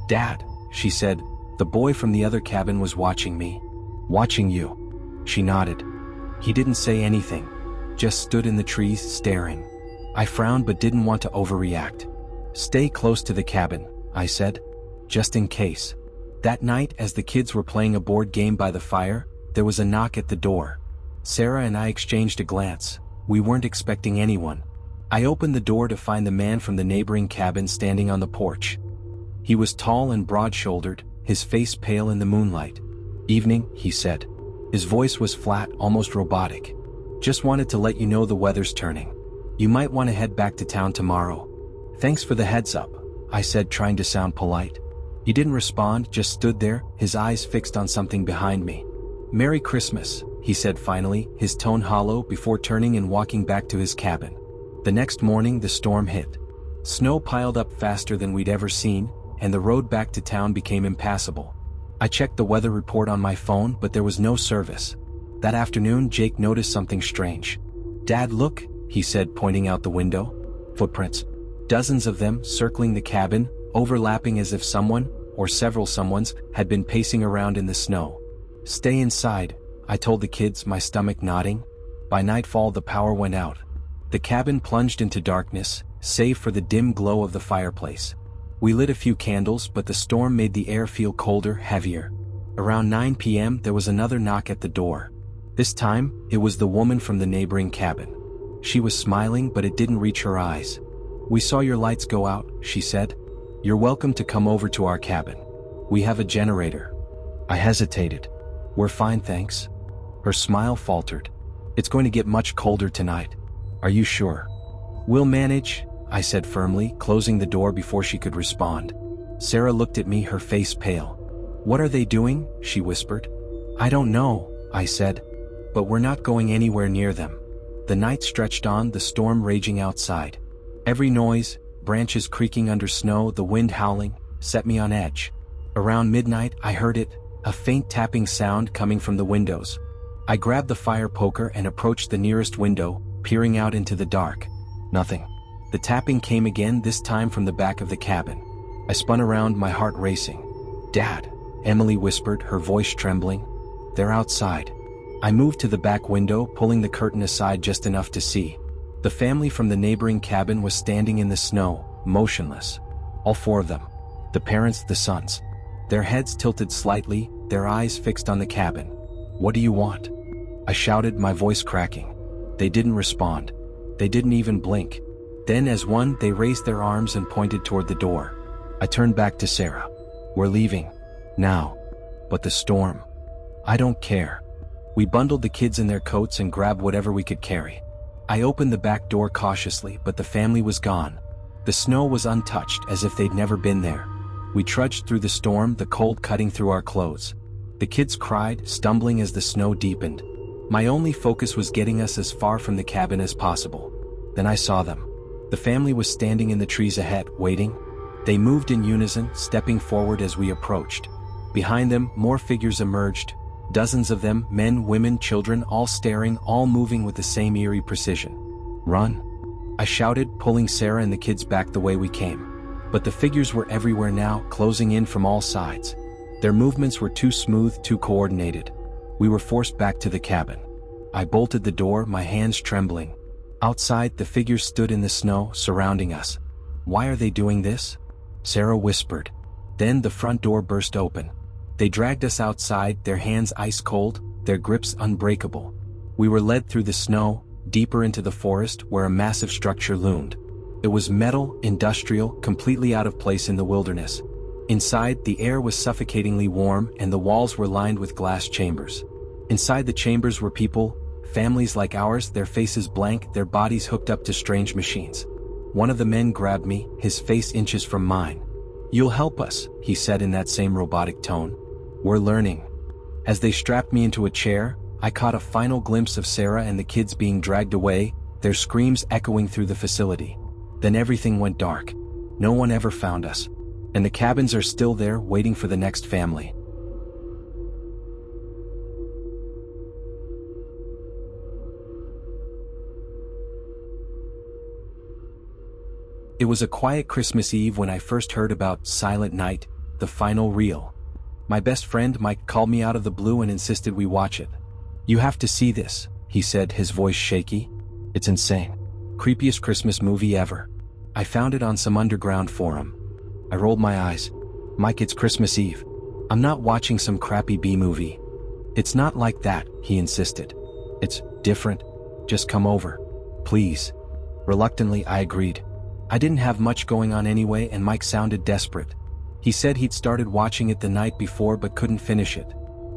"Dad," she said, "the boy from the other cabin was watching me." "Watching you?" She nodded. He didn't say anything. Just stood in the trees, staring. I frowned but didn't want to overreact. "Stay close to the cabin," I said. "Just in case." That night, as the kids were playing a board game by the fire, there was a knock at the door. Sarah and I exchanged a glance. We weren't expecting anyone. I opened the door to find the man from the neighboring cabin standing on the porch. He was tall and broad-shouldered, his face pale in the moonlight. "Evening," he said. His voice was flat, almost robotic. "Just wanted to let you know the weather's turning. You might want to head back to town tomorrow." "Thanks for the heads up," I said, trying to sound polite. He didn't respond, just stood there, his eyes fixed on something behind me. "Merry Christmas," he said finally, his tone hollow, before turning and walking back to his cabin. The next morning the storm hit. Snow piled up faster than we'd ever seen, and the road back to town became impassable. I checked the weather report on my phone, but there was no service. That afternoon Jake noticed something strange. "Dad, look," he said, pointing out the window. Footprints. Dozens of them, circling the cabin, overlapping as if someone, or several someones, had been pacing around in the snow. "Stay inside," I told the kids, my stomach nodding. By nightfall the power went out. The cabin plunged into darkness, save for the dim glow of the fireplace. We lit a few candles, but the storm made the air feel colder, heavier. Around 9 p.m. there was another knock at the door. This time, it was the woman from the neighboring cabin. She was smiling, but it didn't reach her eyes. "We saw your lights go out," she said. "You're welcome to come over to our cabin. We have a generator." I hesitated. "We're fine, thanks." Her smile faltered. "It's going to get much colder tonight." "Are you sure?" "We'll manage," I said firmly, closing the door before she could respond. Sarah looked at me, her face pale. "What are they doing?" she whispered. "I don't know," I said. "But we're not going anywhere near them." The night stretched on, the storm raging outside. Every noise, branches creaking under snow, the wind howling, set me on edge. Around midnight I heard it, a faint tapping sound coming from the windows. I grabbed the fire poker and approached the nearest window, peering out into the dark. Nothing. The tapping came again, this time from the back of the cabin. I spun around, my heart racing. "Dad," Emily whispered, her voice trembling. "They're outside." I moved to the back window, pulling the curtain aside just enough to see. The family from the neighboring cabin was standing in the snow, motionless. All 4 of them. The parents, the sons. Their heads tilted slightly, their eyes fixed on the cabin. "What do you want?" I shouted, my voice cracking. They didn't respond. They didn't even blink. Then as one, they raised their arms and pointed toward the door. I turned back to Sarah. "We're leaving. Now." "But the storm." "I don't care." We bundled the kids in their coats and grabbed whatever we could carry. I opened the back door cautiously, but the family was gone. The snow was untouched, as if they'd never been there. We trudged through the storm, the cold cutting through our clothes. The kids cried, stumbling as the snow deepened. My only focus was getting us as far from the cabin as possible. Then I saw them. The family was standing in the trees ahead, waiting. They moved in unison, stepping forward as we approached. Behind them, more figures emerged. Dozens of them, men, women, children, all staring, all moving with the same eerie precision. "Run!" I shouted, pulling Sarah and the kids back the way we came. But the figures were everywhere now, closing in from all sides. Their movements were too smooth, too coordinated. We were forced back to the cabin. I bolted the door, my hands trembling. Outside, the figures stood in the snow, surrounding us. "Why are they doing this?" Sarah whispered. Then the front door burst open. They dragged us outside, their hands ice cold, their grips unbreakable. We were led through the snow, deeper into the forest, where a massive structure loomed. It was metal, industrial, completely out of place in the wilderness. Inside, the air was suffocatingly warm, and the walls were lined with glass chambers. Inside the chambers were people, families like ours, their faces blank, their bodies hooked up to strange machines. One of the men grabbed me, his face inches from mine. "You'll help us," he said in that same robotic tone. "We're learning." As they strapped me into a chair, I caught a final glimpse of Sarah and the kids being dragged away, their screams echoing through the facility. Then everything went dark. No one ever found us. And the cabins are still there, waiting for the next family. It was a quiet Christmas Eve when I first heard about Silent Night, the final reel. My best friend Mike called me out of the blue and insisted we watch it. "You have to see this," he said, his voice shaky. "It's insane. Creepiest Christmas movie ever." I found it on some underground forum. I rolled my eyes. "Mike, it's Christmas Eve. I'm not watching some crappy B-movie." "It's not like that," he insisted. "It's different. Just come over. Please." Reluctantly, I agreed. I didn't have much going on anyway, and Mike sounded desperate. He said he'd started watching it the night before but couldn't finish it.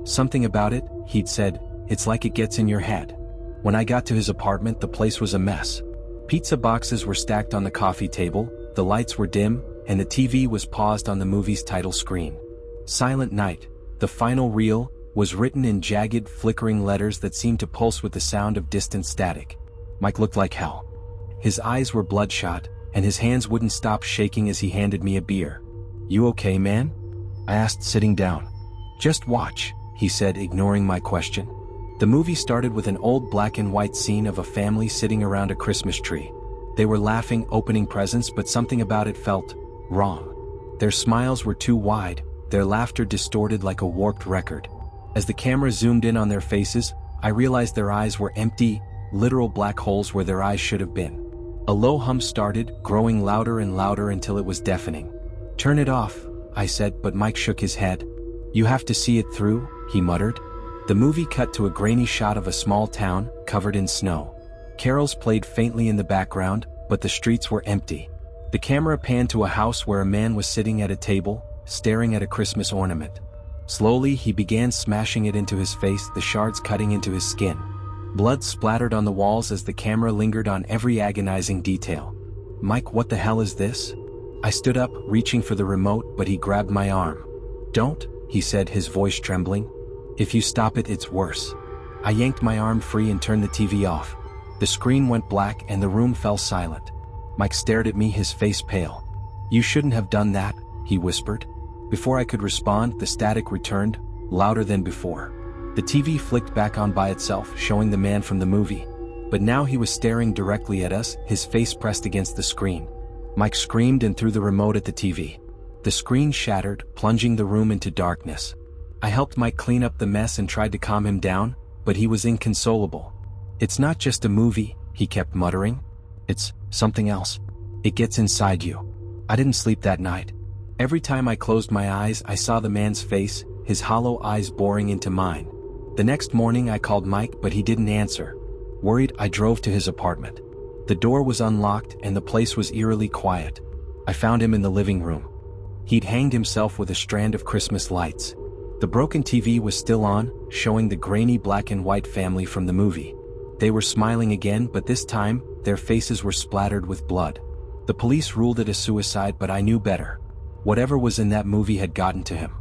Something about it, he'd said, it's like it gets in your head. When I got to his apartment, the place was a mess. Pizza boxes were stacked on the coffee table, the lights were dim, and the TV was paused on the movie's title screen. Silent Night, the final reel, was written in jagged, flickering letters that seemed to pulse with the sound of distant static. Mike looked like hell. His eyes were bloodshot, and his hands wouldn't stop shaking as he handed me a beer. "You okay, man?" I asked, sitting down. "Just watch," he said, ignoring my question. The movie started with an old black and white scene of a family sitting around a Christmas tree. They were laughing, opening presents, but something about it felt wrong. Their smiles were too wide, their laughter distorted like a warped record. As the camera zoomed in on their faces, I realized their eyes were empty, literal black holes where their eyes should have been. A low hum started, growing louder and louder until it was deafening. "Turn it off," I said, but Mike shook his head. "You have to see it through," he muttered. The movie cut to a grainy shot of a small town, covered in snow. Carols played faintly in the background, but the streets were empty. The camera panned to a house where a man was sitting at a table, staring at a Christmas ornament. Slowly, he began smashing it into his face, the shards cutting into his skin. Blood splattered on the walls as the camera lingered on every agonizing detail. "Mike, what the hell is this?" I stood up, reaching for the remote, but he grabbed my arm. "Don't," he said, his voice trembling. "If you stop it, it's worse." I yanked my arm free and turned the TV off. The screen went black and the room fell silent. Mike stared at me, his face pale. "You shouldn't have done that," he whispered. Before I could respond, the static returned, louder than before. The TV flicked back on by itself, showing the man from the movie. But now he was staring directly at us, his face pressed against the screen. Mike screamed and threw the remote at the TV. The screen shattered, plunging the room into darkness. I helped Mike clean up the mess and tried to calm him down, but he was inconsolable. "It's not just a movie," he kept muttering. "It's something else. It gets inside you." I didn't sleep that night. Every time I closed my eyes, I saw the man's face, his hollow eyes boring into mine. The next morning I called Mike, but he didn't answer. Worried, I drove to his apartment. The door was unlocked and the place was eerily quiet. I found him in the living room. He'd hanged himself with a strand of Christmas lights. The broken TV was still on, showing the grainy black and white family from the movie. They were smiling again, but this time, their faces were splattered with blood. The police ruled it a suicide, but I knew better. Whatever was in that movie had gotten to him.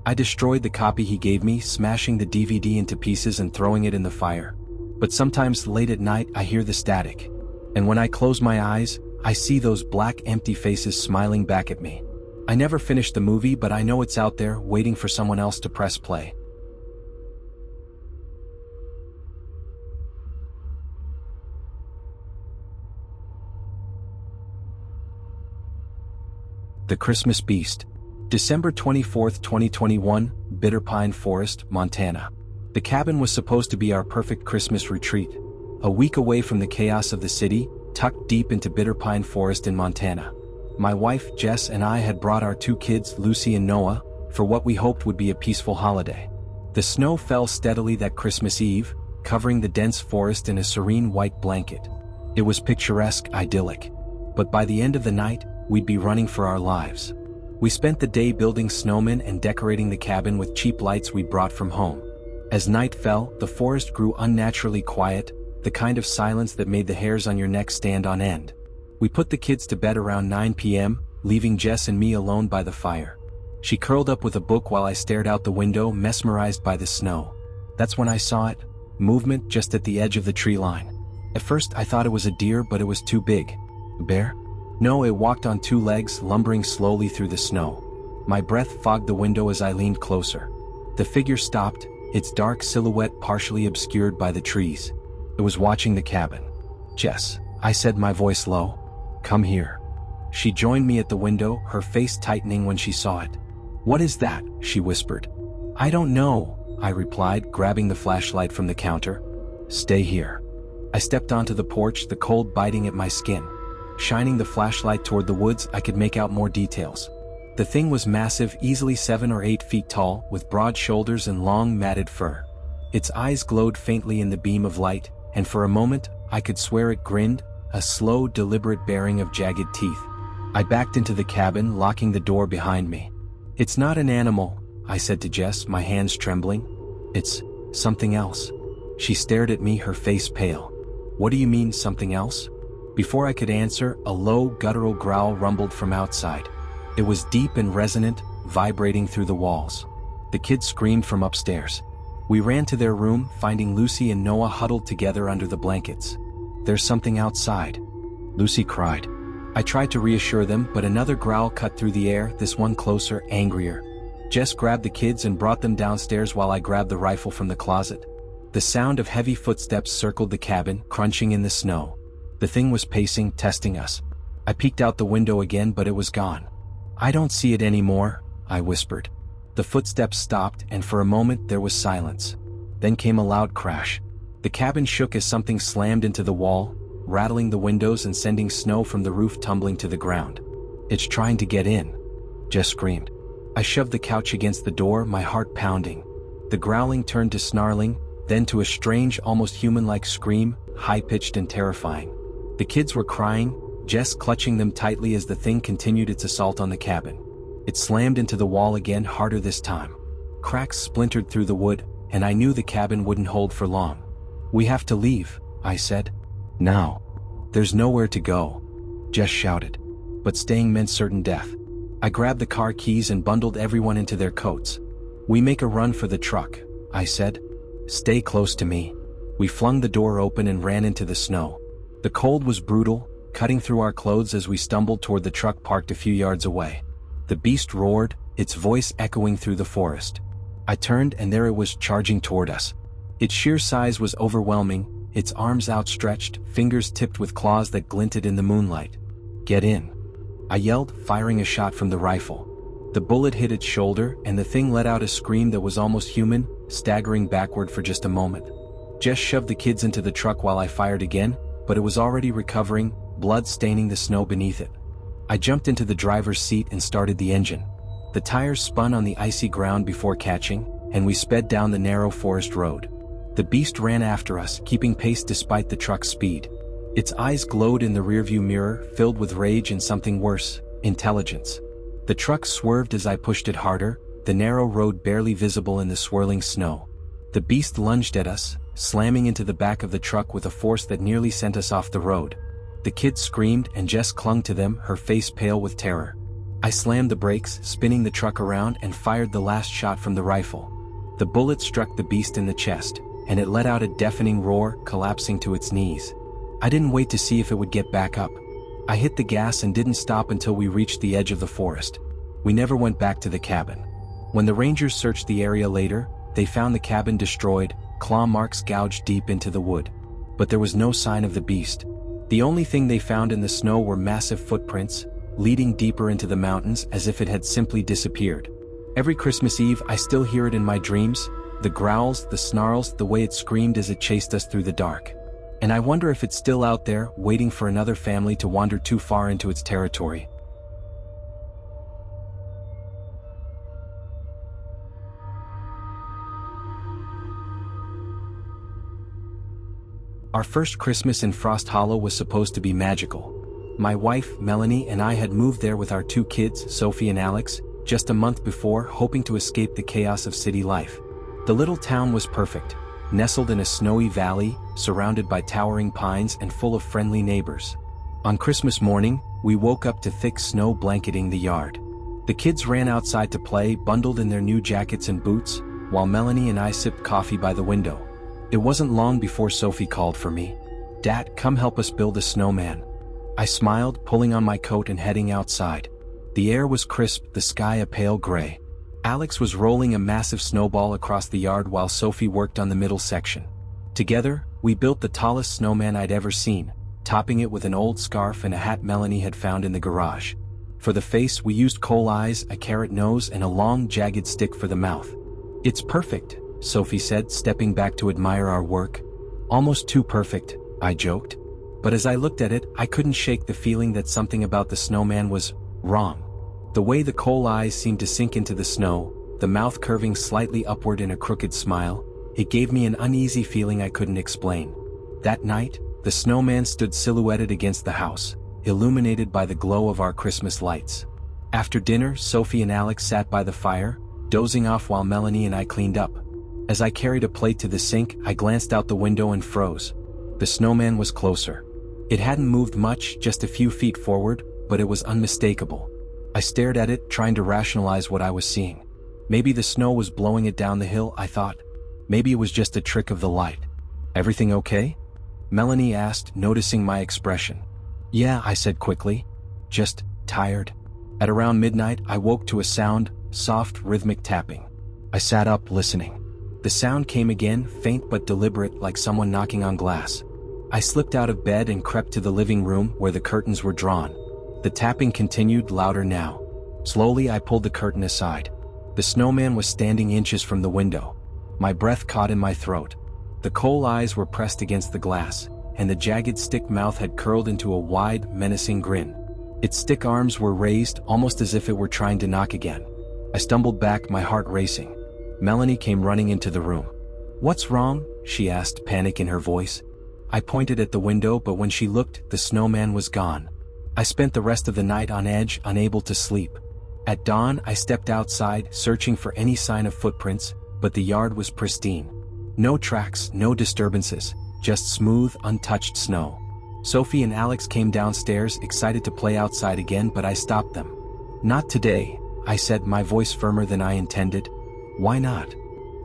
I destroyed the copy he gave me, smashing the DVD into pieces and throwing it in the fire. But sometimes late at night I hear the static. And when I close my eyes, I see those black empty faces smiling back at me. I never finished the movie, but I know it's out there, waiting for someone else to press play. The Christmas Beast. December 24, 2021, Bitter Pine Forest, Montana. The cabin was supposed to be our perfect Christmas retreat. A week away from the chaos of the city, tucked deep into Bitter Pine Forest in Montana. My wife, Jess, and I had brought our 2 kids, Lucy and Noah, for what we hoped would be a peaceful holiday. The snow fell steadily that Christmas Eve, covering the dense forest in a serene white blanket. It was picturesque, idyllic. But by the end of the night, we'd be running for our lives. We spent the day building snowmen and decorating the cabin with cheap lights we'd brought from home. As night fell, the forest grew unnaturally quiet, the kind of silence that made the hairs on your neck stand on end. We put the kids to bed around 9 p.m., leaving Jess and me alone by the fire. She curled up with a book while I stared out the window, mesmerized by the snow. That's when I saw it, movement just at the edge of the tree line. At first I thought it was a deer, but it was too big. A bear? No, it walked on 2 legs, lumbering slowly through the snow. My breath fogged the window as I leaned closer. The figure stopped, its dark silhouette partially obscured by the trees. It was watching the cabin. "Jess," I said, my voice low. "Come here." She joined me at the window, her face tightening when she saw it. "What is that?" she whispered. "I don't know," I replied, grabbing the flashlight from the counter. "Stay here." I stepped onto the porch, the cold biting at my skin. Shining the flashlight toward the woods, I could make out more details. The thing was massive, easily 7 or 8 feet tall, with broad shoulders and long matted fur. Its eyes glowed faintly in the beam of light, and for a moment, I could swear it grinned, a slow, deliberate baring of jagged teeth. I backed into the cabin, locking the door behind me. "It's not an animal," I said to Jess, my hands trembling. "It's something else." She stared at me, her face pale. "What do you mean, something else?" Before I could answer, a low, guttural growl rumbled from outside. It was deep and resonant, vibrating through the walls. The kids screamed from upstairs. We ran to their room, finding Lucy and Noah huddled together under the blankets. "There's something outside," Lucy cried. I tried to reassure them, but another growl cut through the air, this one closer, angrier. Jess grabbed the kids and brought them downstairs while I grabbed the rifle from the closet. The sound of heavy footsteps circled the cabin, crunching in the snow. The thing was pacing, testing us. I peeked out the window again, but it was gone. "I don't see it anymore," I whispered. The footsteps stopped, and for a moment there was silence. Then came a loud crash. The cabin shook as something slammed into the wall, rattling the windows and sending snow from the roof tumbling to the ground. "It's trying to get in," Jess screamed. I shoved the couch against the door, my heart pounding. The growling turned to snarling, then to a strange, almost human-like scream, high-pitched and terrifying. The kids were crying, Jess clutching them tightly as the thing continued its assault on the cabin. It slammed into the wall again, harder this time. Cracks splintered through the wood, and I knew the cabin wouldn't hold for long. "We have to leave," I said. "Now." "There's nowhere to go," Jess shouted. But staying meant certain death. I grabbed the car keys and bundled everyone into their coats. "We make a run for the truck," I said. "Stay close to me." We flung the door open and ran into the snow. The cold was brutal, cutting through our clothes as we stumbled toward the truck parked a few yards away. The beast roared, its voice echoing through the forest. I turned and there it was, charging toward us. Its sheer size was overwhelming, its arms outstretched, fingers tipped with claws that glinted in the moonlight. "Get in," I yelled, firing a shot from the rifle. The bullet hit its shoulder, and the thing let out a scream that was almost human, staggering backward for just a moment. Jess shoved the kids into the truck while I fired again, but it was already recovering, blood staining the snow beneath it. I jumped into the driver's seat and started the engine. The tires spun on the icy ground before catching, and we sped down the narrow forest road. The beast ran after us, keeping pace despite the truck's speed. Its eyes glowed in the rearview mirror, filled with rage and something worse, intelligence. The truck swerved as I pushed it harder, the narrow road barely visible in the swirling snow. The beast lunged at us, slamming into the back of the truck with a force that nearly sent us off the road. The kids screamed and Jess clung to them, her face pale with terror. I slammed the brakes, spinning the truck around, and fired the last shot from the rifle. The bullet struck the beast in the chest, and it let out a deafening roar, collapsing to its knees. I didn't wait to see if it would get back up. I hit the gas and didn't stop until we reached the edge of the forest. We never went back to the cabin. When the rangers searched the area later, they found the cabin destroyed, claw marks gouged deep into the wood. But there was no sign of the beast. The only thing they found in the snow were massive footprints, leading deeper into the mountains as if it had simply disappeared. Every Christmas Eve I still hear it in my dreams, the growls, the snarls, the way it screamed as it chased us through the dark. And I wonder if it's still out there, waiting for another family to wander too far into its territory. Our first Christmas in Frost Hollow was supposed to be magical. My wife, Melanie, and I had moved there with our 2 kids, Sophie and Alex, just a month before, hoping to escape the chaos of city life. The little town was perfect, nestled in a snowy valley, surrounded by towering pines and full of friendly neighbors. On Christmas morning, we woke up to thick snow blanketing the yard. The kids ran outside to play, bundled in their new jackets and boots, while Melanie and I sipped coffee by the window. It wasn't long before Sophie called for me. "Dad, come help us build a snowman." I smiled, pulling on my coat and heading outside. The air was crisp, the sky a pale gray. Alex was rolling a massive snowball across the yard while Sophie worked on the middle section. Together, we built the tallest snowman I'd ever seen, topping it with an old scarf and a hat Melanie had found in the garage. For the face, we used coal eyes, a carrot nose, and a long, jagged stick for the mouth. "It's perfect," Sophie said, stepping back to admire our work. "Almost too perfect," I joked. But as I looked at it, I couldn't shake the feeling that something about the snowman was wrong. The way the coal eyes seemed to sink into the snow, the mouth curving slightly upward in a crooked smile, it gave me an uneasy feeling I couldn't explain. That night, the snowman stood silhouetted against the house, illuminated by the glow of our Christmas lights. After dinner, Sophie and Alex sat by the fire, dozing off while Melanie and I cleaned up. As I carried a plate to the sink, I glanced out the window and froze. The snowman was closer. It hadn't moved much, just a few feet forward, but it was unmistakable. I stared at it, trying to rationalize what I was seeing. Maybe the snow was blowing it down the hill, I thought. Maybe it was just a trick of the light. "Everything okay?" Melanie asked, noticing my expression. "Yeah," I said quickly. "Just tired." At around midnight, I woke to a sound, soft, rhythmic tapping. I sat up, listening. The sound came again, faint but deliberate, like someone knocking on glass. I slipped out of bed and crept to the living room where the curtains were drawn. The tapping continued, louder now. Slowly I pulled the curtain aside. The snowman was standing inches from the window. My breath caught in my throat. The coal eyes were pressed against the glass, and the jagged stick mouth had curled into a wide, menacing grin. Its stick arms were raised, almost as if it were trying to knock again. I stumbled back, my heart racing. Melanie came running into the room. "What's wrong?" she asked, panic in her voice. I pointed at the window, but when she looked, the snowman was gone. I spent the rest of the night on edge, unable to sleep. At dawn, I stepped outside, searching for any sign of footprints, but the yard was pristine. No tracks, no disturbances, just smooth, untouched snow. Sophie and Alex came downstairs, excited to play outside again, but I stopped them. "Not today," I said, my voice firmer than I intended. "Why not?"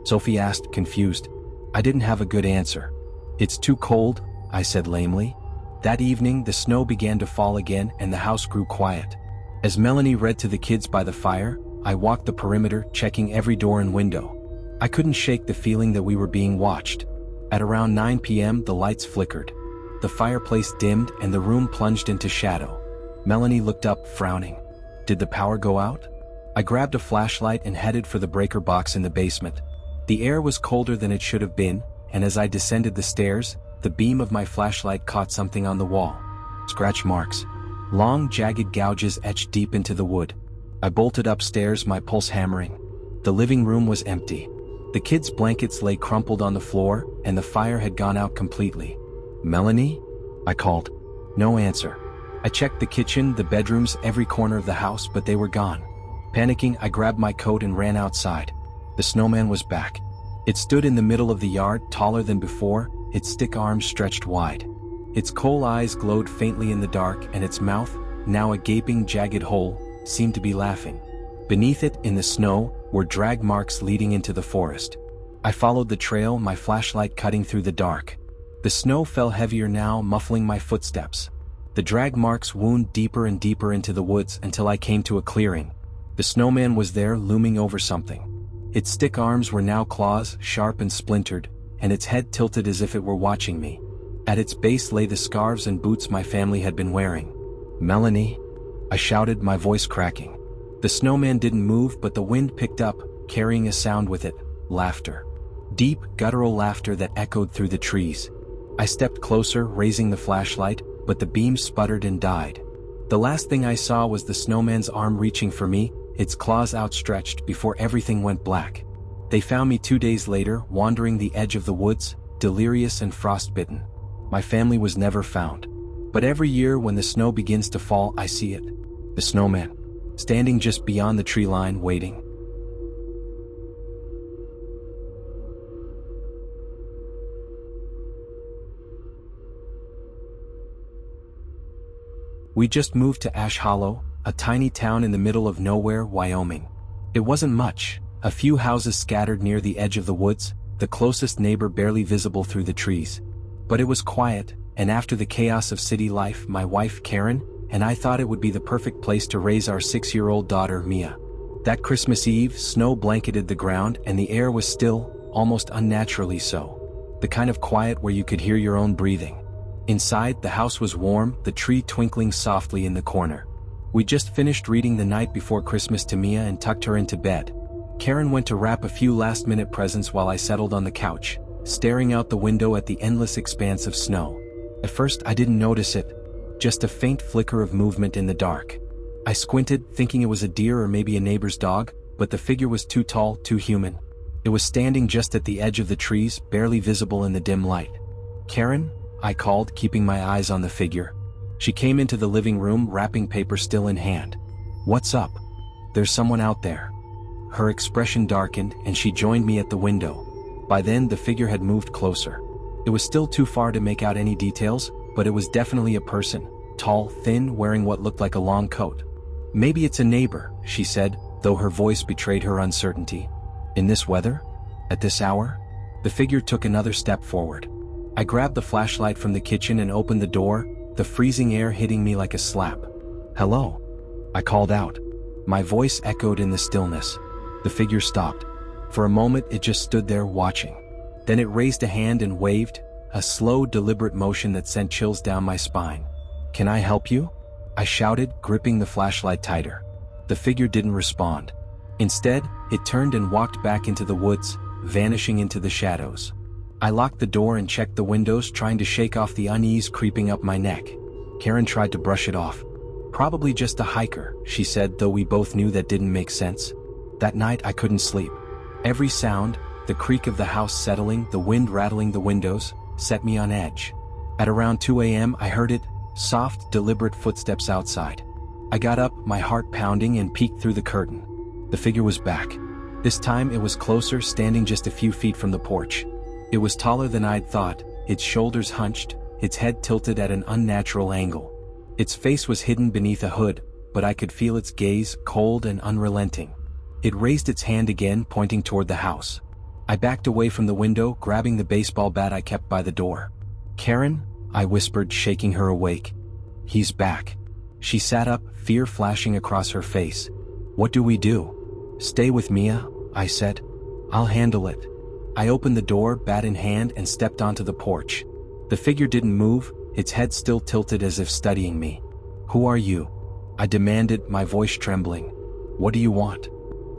Sophie asked, confused. I didn't have a good answer. "It's too cold," I said lamely. That evening, the snow began to fall again and the house grew quiet. As Melanie read to the kids by the fire, I walked the perimeter, checking every door and window. I couldn't shake the feeling that we were being watched. At around 9 p.m., the lights flickered. The fireplace dimmed and the room plunged into shadow. Melanie looked up, frowning. Did the power go out? I grabbed a flashlight and headed for the breaker box in the basement. The air was colder than it should have been, and as I descended the stairs, the beam of my flashlight caught something on the wall. Scratch marks. Long, jagged gouges etched deep into the wood. I bolted upstairs, my pulse hammering. The living room was empty. The kids' blankets lay crumpled on the floor, and the fire had gone out completely. "Melanie?" I called. No answer. I checked the kitchen, the bedrooms, every corner of the house, but they were gone. Panicking, I grabbed my coat and ran outside. The snowman was back. It stood in the middle of the yard, taller than before, its stick arms stretched wide. Its coal eyes glowed faintly in the dark, and its mouth, now a gaping jagged hole, seemed to be laughing. Beneath it, in the snow, were drag marks leading into the forest. I followed the trail, my flashlight cutting through the dark. The snow fell heavier now, muffling my footsteps. The drag marks wound deeper and deeper into the woods until I came to a clearing. The snowman was there, looming over something. Its stick arms were now claws, sharp and splintered, and its head tilted as if it were watching me. At its base lay the scarves and boots my family had been wearing. "Melanie?" I shouted, my voice cracking. The snowman didn't move, but the wind picked up, carrying a sound with it: laughter. Deep, guttural laughter that echoed through the trees. I stepped closer, raising the flashlight, but the beam sputtered and died. The last thing I saw was the snowman's arm reaching for me, its claws outstretched, before everything went black. They found me 2 days later, wandering the edge of the woods, delirious and frostbitten. My family was never found. But every year when the snow begins to fall, I see it. The snowman, standing just beyond the tree line, waiting. We just moved to Ash Hollow, a tiny town in the middle of nowhere, Wyoming. It wasn't much, a few houses scattered near the edge of the woods, the closest neighbor barely visible through the trees. But it was quiet, and after the chaos of city life, my wife Karen and I thought it would be the perfect place to raise our 6-year-old daughter Mia. That Christmas Eve, snow blanketed the ground and the air was still, almost unnaturally so. The kind of quiet where you could hear your own breathing. Inside, the house was warm, the tree twinkling softly in the corner. We just finished reading The Night Before Christmas to Mia and tucked her into bed. Karen went to wrap a few last-minute presents while I settled on the couch, staring out the window at the endless expanse of snow. At first I didn't notice it, just a faint flicker of movement in the dark. I squinted, thinking it was a deer or maybe a neighbor's dog, but the figure was too tall, too human. It was standing just at the edge of the trees, barely visible in the dim light. "Karen?" I called, keeping my eyes on the figure. She came into the living room, wrapping paper still in hand. "What's up?" "There's someone out there." Her expression darkened, and she joined me at the window. By then, the figure had moved closer. It was still too far to make out any details, but it was definitely a person, tall, thin, wearing what looked like a long coat. "Maybe it's a neighbor," she said, though her voice betrayed her uncertainty. "In this weather? At this hour?" The figure took another step forward. I grabbed the flashlight from the kitchen and opened the door, the freezing air hitting me like a slap. "Hello?" I called out. My voice echoed in the stillness. The figure stopped. For a moment it just stood there watching. Then it raised a hand and waved, a slow, deliberate motion that sent chills down my spine. "Can I help you?" I shouted, gripping the flashlight tighter. The figure didn't respond. Instead, it turned and walked back into the woods, vanishing into the shadows. I locked the door and checked the windows, trying to shake off the unease creeping up my neck. Karen tried to brush it off. "Probably just a hiker," she said, though we both knew that didn't make sense. That night I couldn't sleep. Every sound, the creak of the house settling, the wind rattling the windows, set me on edge. At around 2 a.m. I heard it, soft, deliberate footsteps outside. I got up, my heart pounding, and peeked through the curtain. The figure was back. This time it was closer, standing just a few feet from the porch. It was taller than I'd thought, its shoulders hunched, its head tilted at an unnatural angle. Its face was hidden beneath a hood, but I could feel its gaze, cold and unrelenting. It raised its hand again, pointing toward the house. I backed away from the window, grabbing the baseball bat I kept by the door. "Karen?" I whispered, shaking her awake. "He's back." She sat up, fear flashing across her face. "What do we do?" "Stay with Mia," I said. "I'll handle it." I opened the door, bat in hand, and stepped onto the porch. The figure didn't move, its head still tilted as if studying me. "Who are you?" I demanded, my voice trembling. "What do you want?"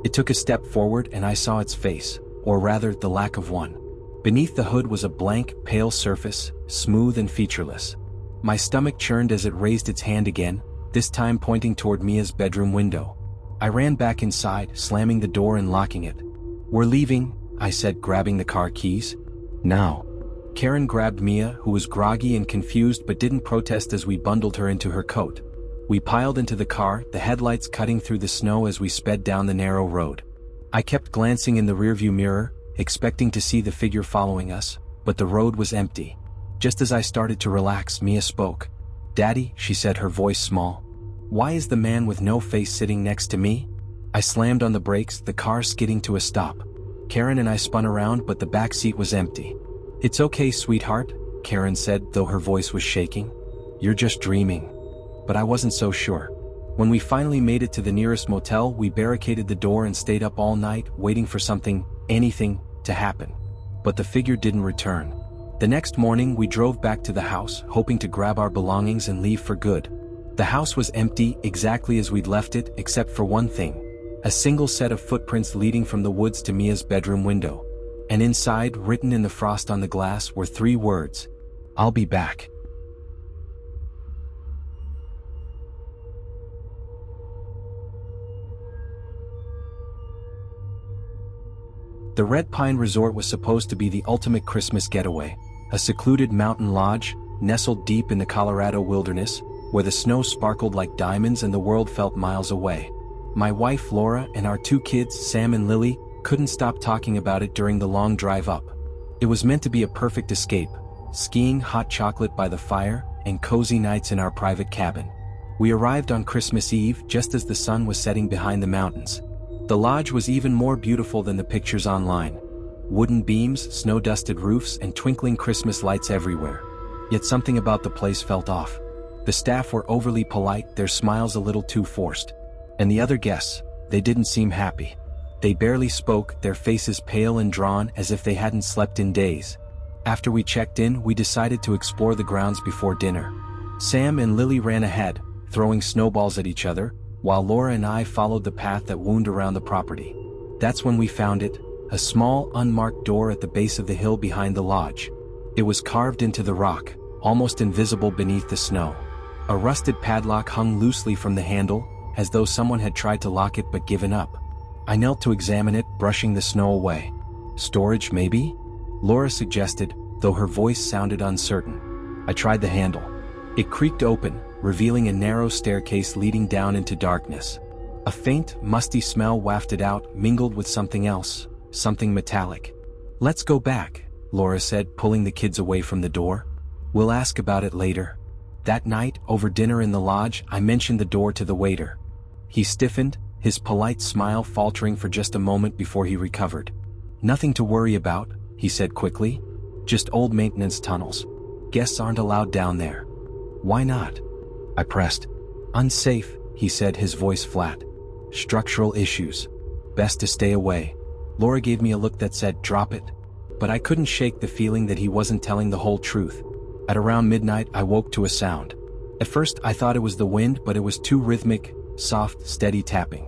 It took a step forward and I saw its face, or rather the lack of one. Beneath the hood was a blank, pale surface, smooth and featureless. My stomach churned as it raised its hand again, this time pointing toward Mia's bedroom window. I ran back inside, slamming the door and locking it. "We're leaving," I said, grabbing the car keys. "Now." Karen grabbed Mia, who was groggy and confused but didn't protest as we bundled her into her coat. We piled into the car, the headlights cutting through the snow as we sped down the narrow road. I kept glancing in the rearview mirror, expecting to see the figure following us, but the road was empty. Just as I started to relax, Mia spoke. "Daddy," she said, her voice small. "Why is the man with no face sitting next to me?" I slammed on the brakes, the car skidding to a stop. Karen and I spun around, but the back seat was empty. "It's okay, sweetheart," Karen said, though her voice was shaking. "You're just dreaming." But I wasn't so sure. When we finally made it to the nearest motel, we barricaded the door and stayed up all night, waiting for anything, to happen. But the figure didn't return. The next morning, we drove back to the house, hoping to grab our belongings and leave for good. The house was empty, exactly as we'd left it, except for one thing. A single set of footprints leading from the woods to Mia's bedroom window. And inside, written in the frost on the glass, were 3 words. "I'll be back." The Red Pine Resort was supposed to be the ultimate Christmas getaway, a secluded mountain lodge, nestled deep in the Colorado wilderness, where the snow sparkled like diamonds and the world felt miles away. My wife Laura and our 2 kids, Sam and Lily, couldn't stop talking about it during the long drive up. It was meant to be a perfect escape, skiing, hot chocolate by the fire, and cozy nights in our private cabin. We arrived on Christmas Eve just as the sun was setting behind the mountains. The lodge was even more beautiful than the pictures online. Wooden beams, snow-dusted roofs, and twinkling Christmas lights everywhere. Yet something about the place felt off. The staff were overly polite, their smiles a little too forced. And the other guests, they didn't seem happy. They barely spoke, their faces pale and drawn as if they hadn't slept in days. After we checked in, we decided to explore the grounds before dinner. Sam and Lily ran ahead, throwing snowballs at each other, while Laura and I followed the path that wound around the property. That's when we found it, a small, unmarked door at the base of the hill behind the lodge. It was carved into the rock, almost invisible beneath the snow. A rusted padlock hung loosely from the handle, as though someone had tried to lock it but given up. I knelt to examine it, brushing the snow away. "Storage, maybe?" Laura suggested, though her voice sounded uncertain. I tried the handle. It creaked open, revealing a narrow staircase leading down into darkness. A faint, musty smell wafted out, mingled with something else, something metallic. "Let's go back," Laura said, pulling the kids away from the door. "We'll ask about it later." That night, over dinner in the lodge, I mentioned the door to the waiter. He stiffened, his polite smile faltering for just a moment before he recovered. "Nothing to worry about," he said quickly. "Just old maintenance tunnels. Guests aren't allowed down there." "Why not?" I pressed. "Unsafe," he said, his voice flat. "Structural issues. Best to stay away." Laura gave me a look that said, "Drop it." But I couldn't shake the feeling that he wasn't telling the whole truth. At around midnight, I woke to a sound. At first, I thought it was the wind, but it was too rhythmic, soft, steady tapping.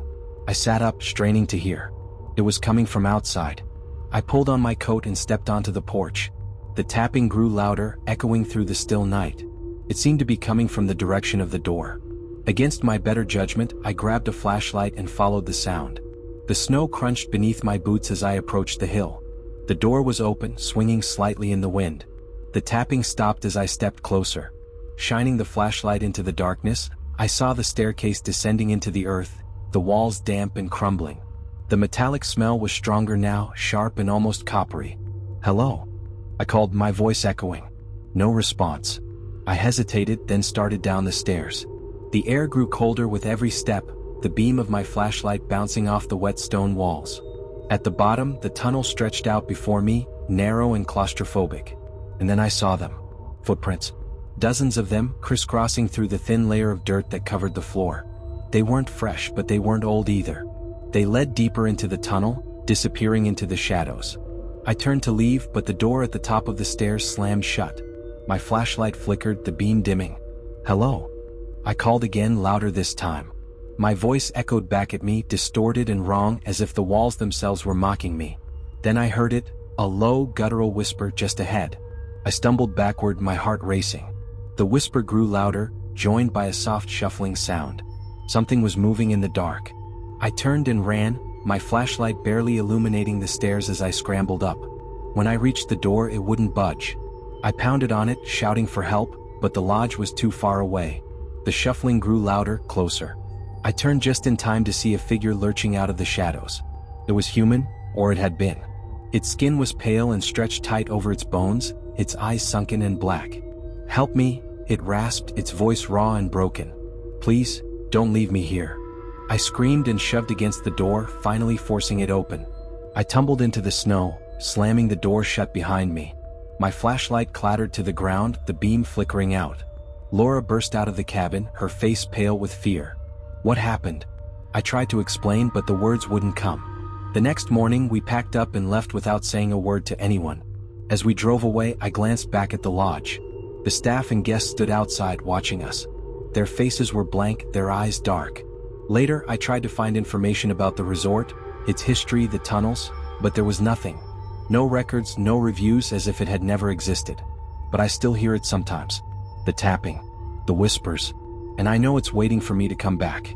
I sat up, straining to hear. It was coming from outside. I pulled on my coat and stepped onto the porch. The tapping grew louder, echoing through the still night. It seemed to be coming from the direction of the door. Against my better judgment, I grabbed a flashlight and followed the sound. The snow crunched beneath my boots as I approached the hill. The door was open, swinging slightly in the wind. The tapping stopped as I stepped closer. Shining the flashlight into the darkness, I saw the staircase descending into the earth, the walls damp and crumbling. The metallic smell was stronger now, sharp and almost coppery. "Hello?" I called, my voice echoing. No response. I hesitated, then started down the stairs. The air grew colder with every step, the beam of my flashlight bouncing off the wet stone walls. At the bottom, the tunnel stretched out before me, narrow and claustrophobic. And then I saw them. Footprints. Dozens of them, crisscrossing through the thin layer of dirt that covered the floor. They weren't fresh, but they weren't old either. They led deeper into the tunnel, disappearing into the shadows. I turned to leave, but the door at the top of the stairs slammed shut. My flashlight flickered, the beam dimming. "Hello?" I called again, louder this time. My voice echoed back at me, distorted and wrong, as if the walls themselves were mocking me. Then I heard it, a low, guttural whisper just ahead. I stumbled backward, my heart racing. The whisper grew louder, joined by a soft shuffling sound. Something was moving in the dark. I turned and ran, my flashlight barely illuminating the stairs as I scrambled up. When I reached the door, it wouldn't budge. I pounded on it, shouting for help, but the lodge was too far away. The shuffling grew louder, closer. I turned just in time to see a figure lurching out of the shadows. It was human, or it had been. Its skin was pale and stretched tight over its bones, its eyes sunken and black. "Help me," it rasped, its voice raw and broken. "Please, don't leave me here." I screamed and shoved against the door, finally forcing it open. I tumbled into the snow, slamming the door shut behind me. My flashlight clattered to the ground, the beam flickering out. Laura burst out of the cabin, her face pale with fear. "What happened?" I tried to explain, but the words wouldn't come. The next morning, we packed up and left without saying a word to anyone. As we drove away, I glanced back at the lodge. The staff and guests stood outside watching us. Their faces were blank, their eyes dark. Later, I tried to find information about the resort, its history, the tunnels, but there was nothing. No records, no reviews, as if it had never existed. But I still hear it sometimes. The tapping, the whispers, and I know it's waiting for me to come back.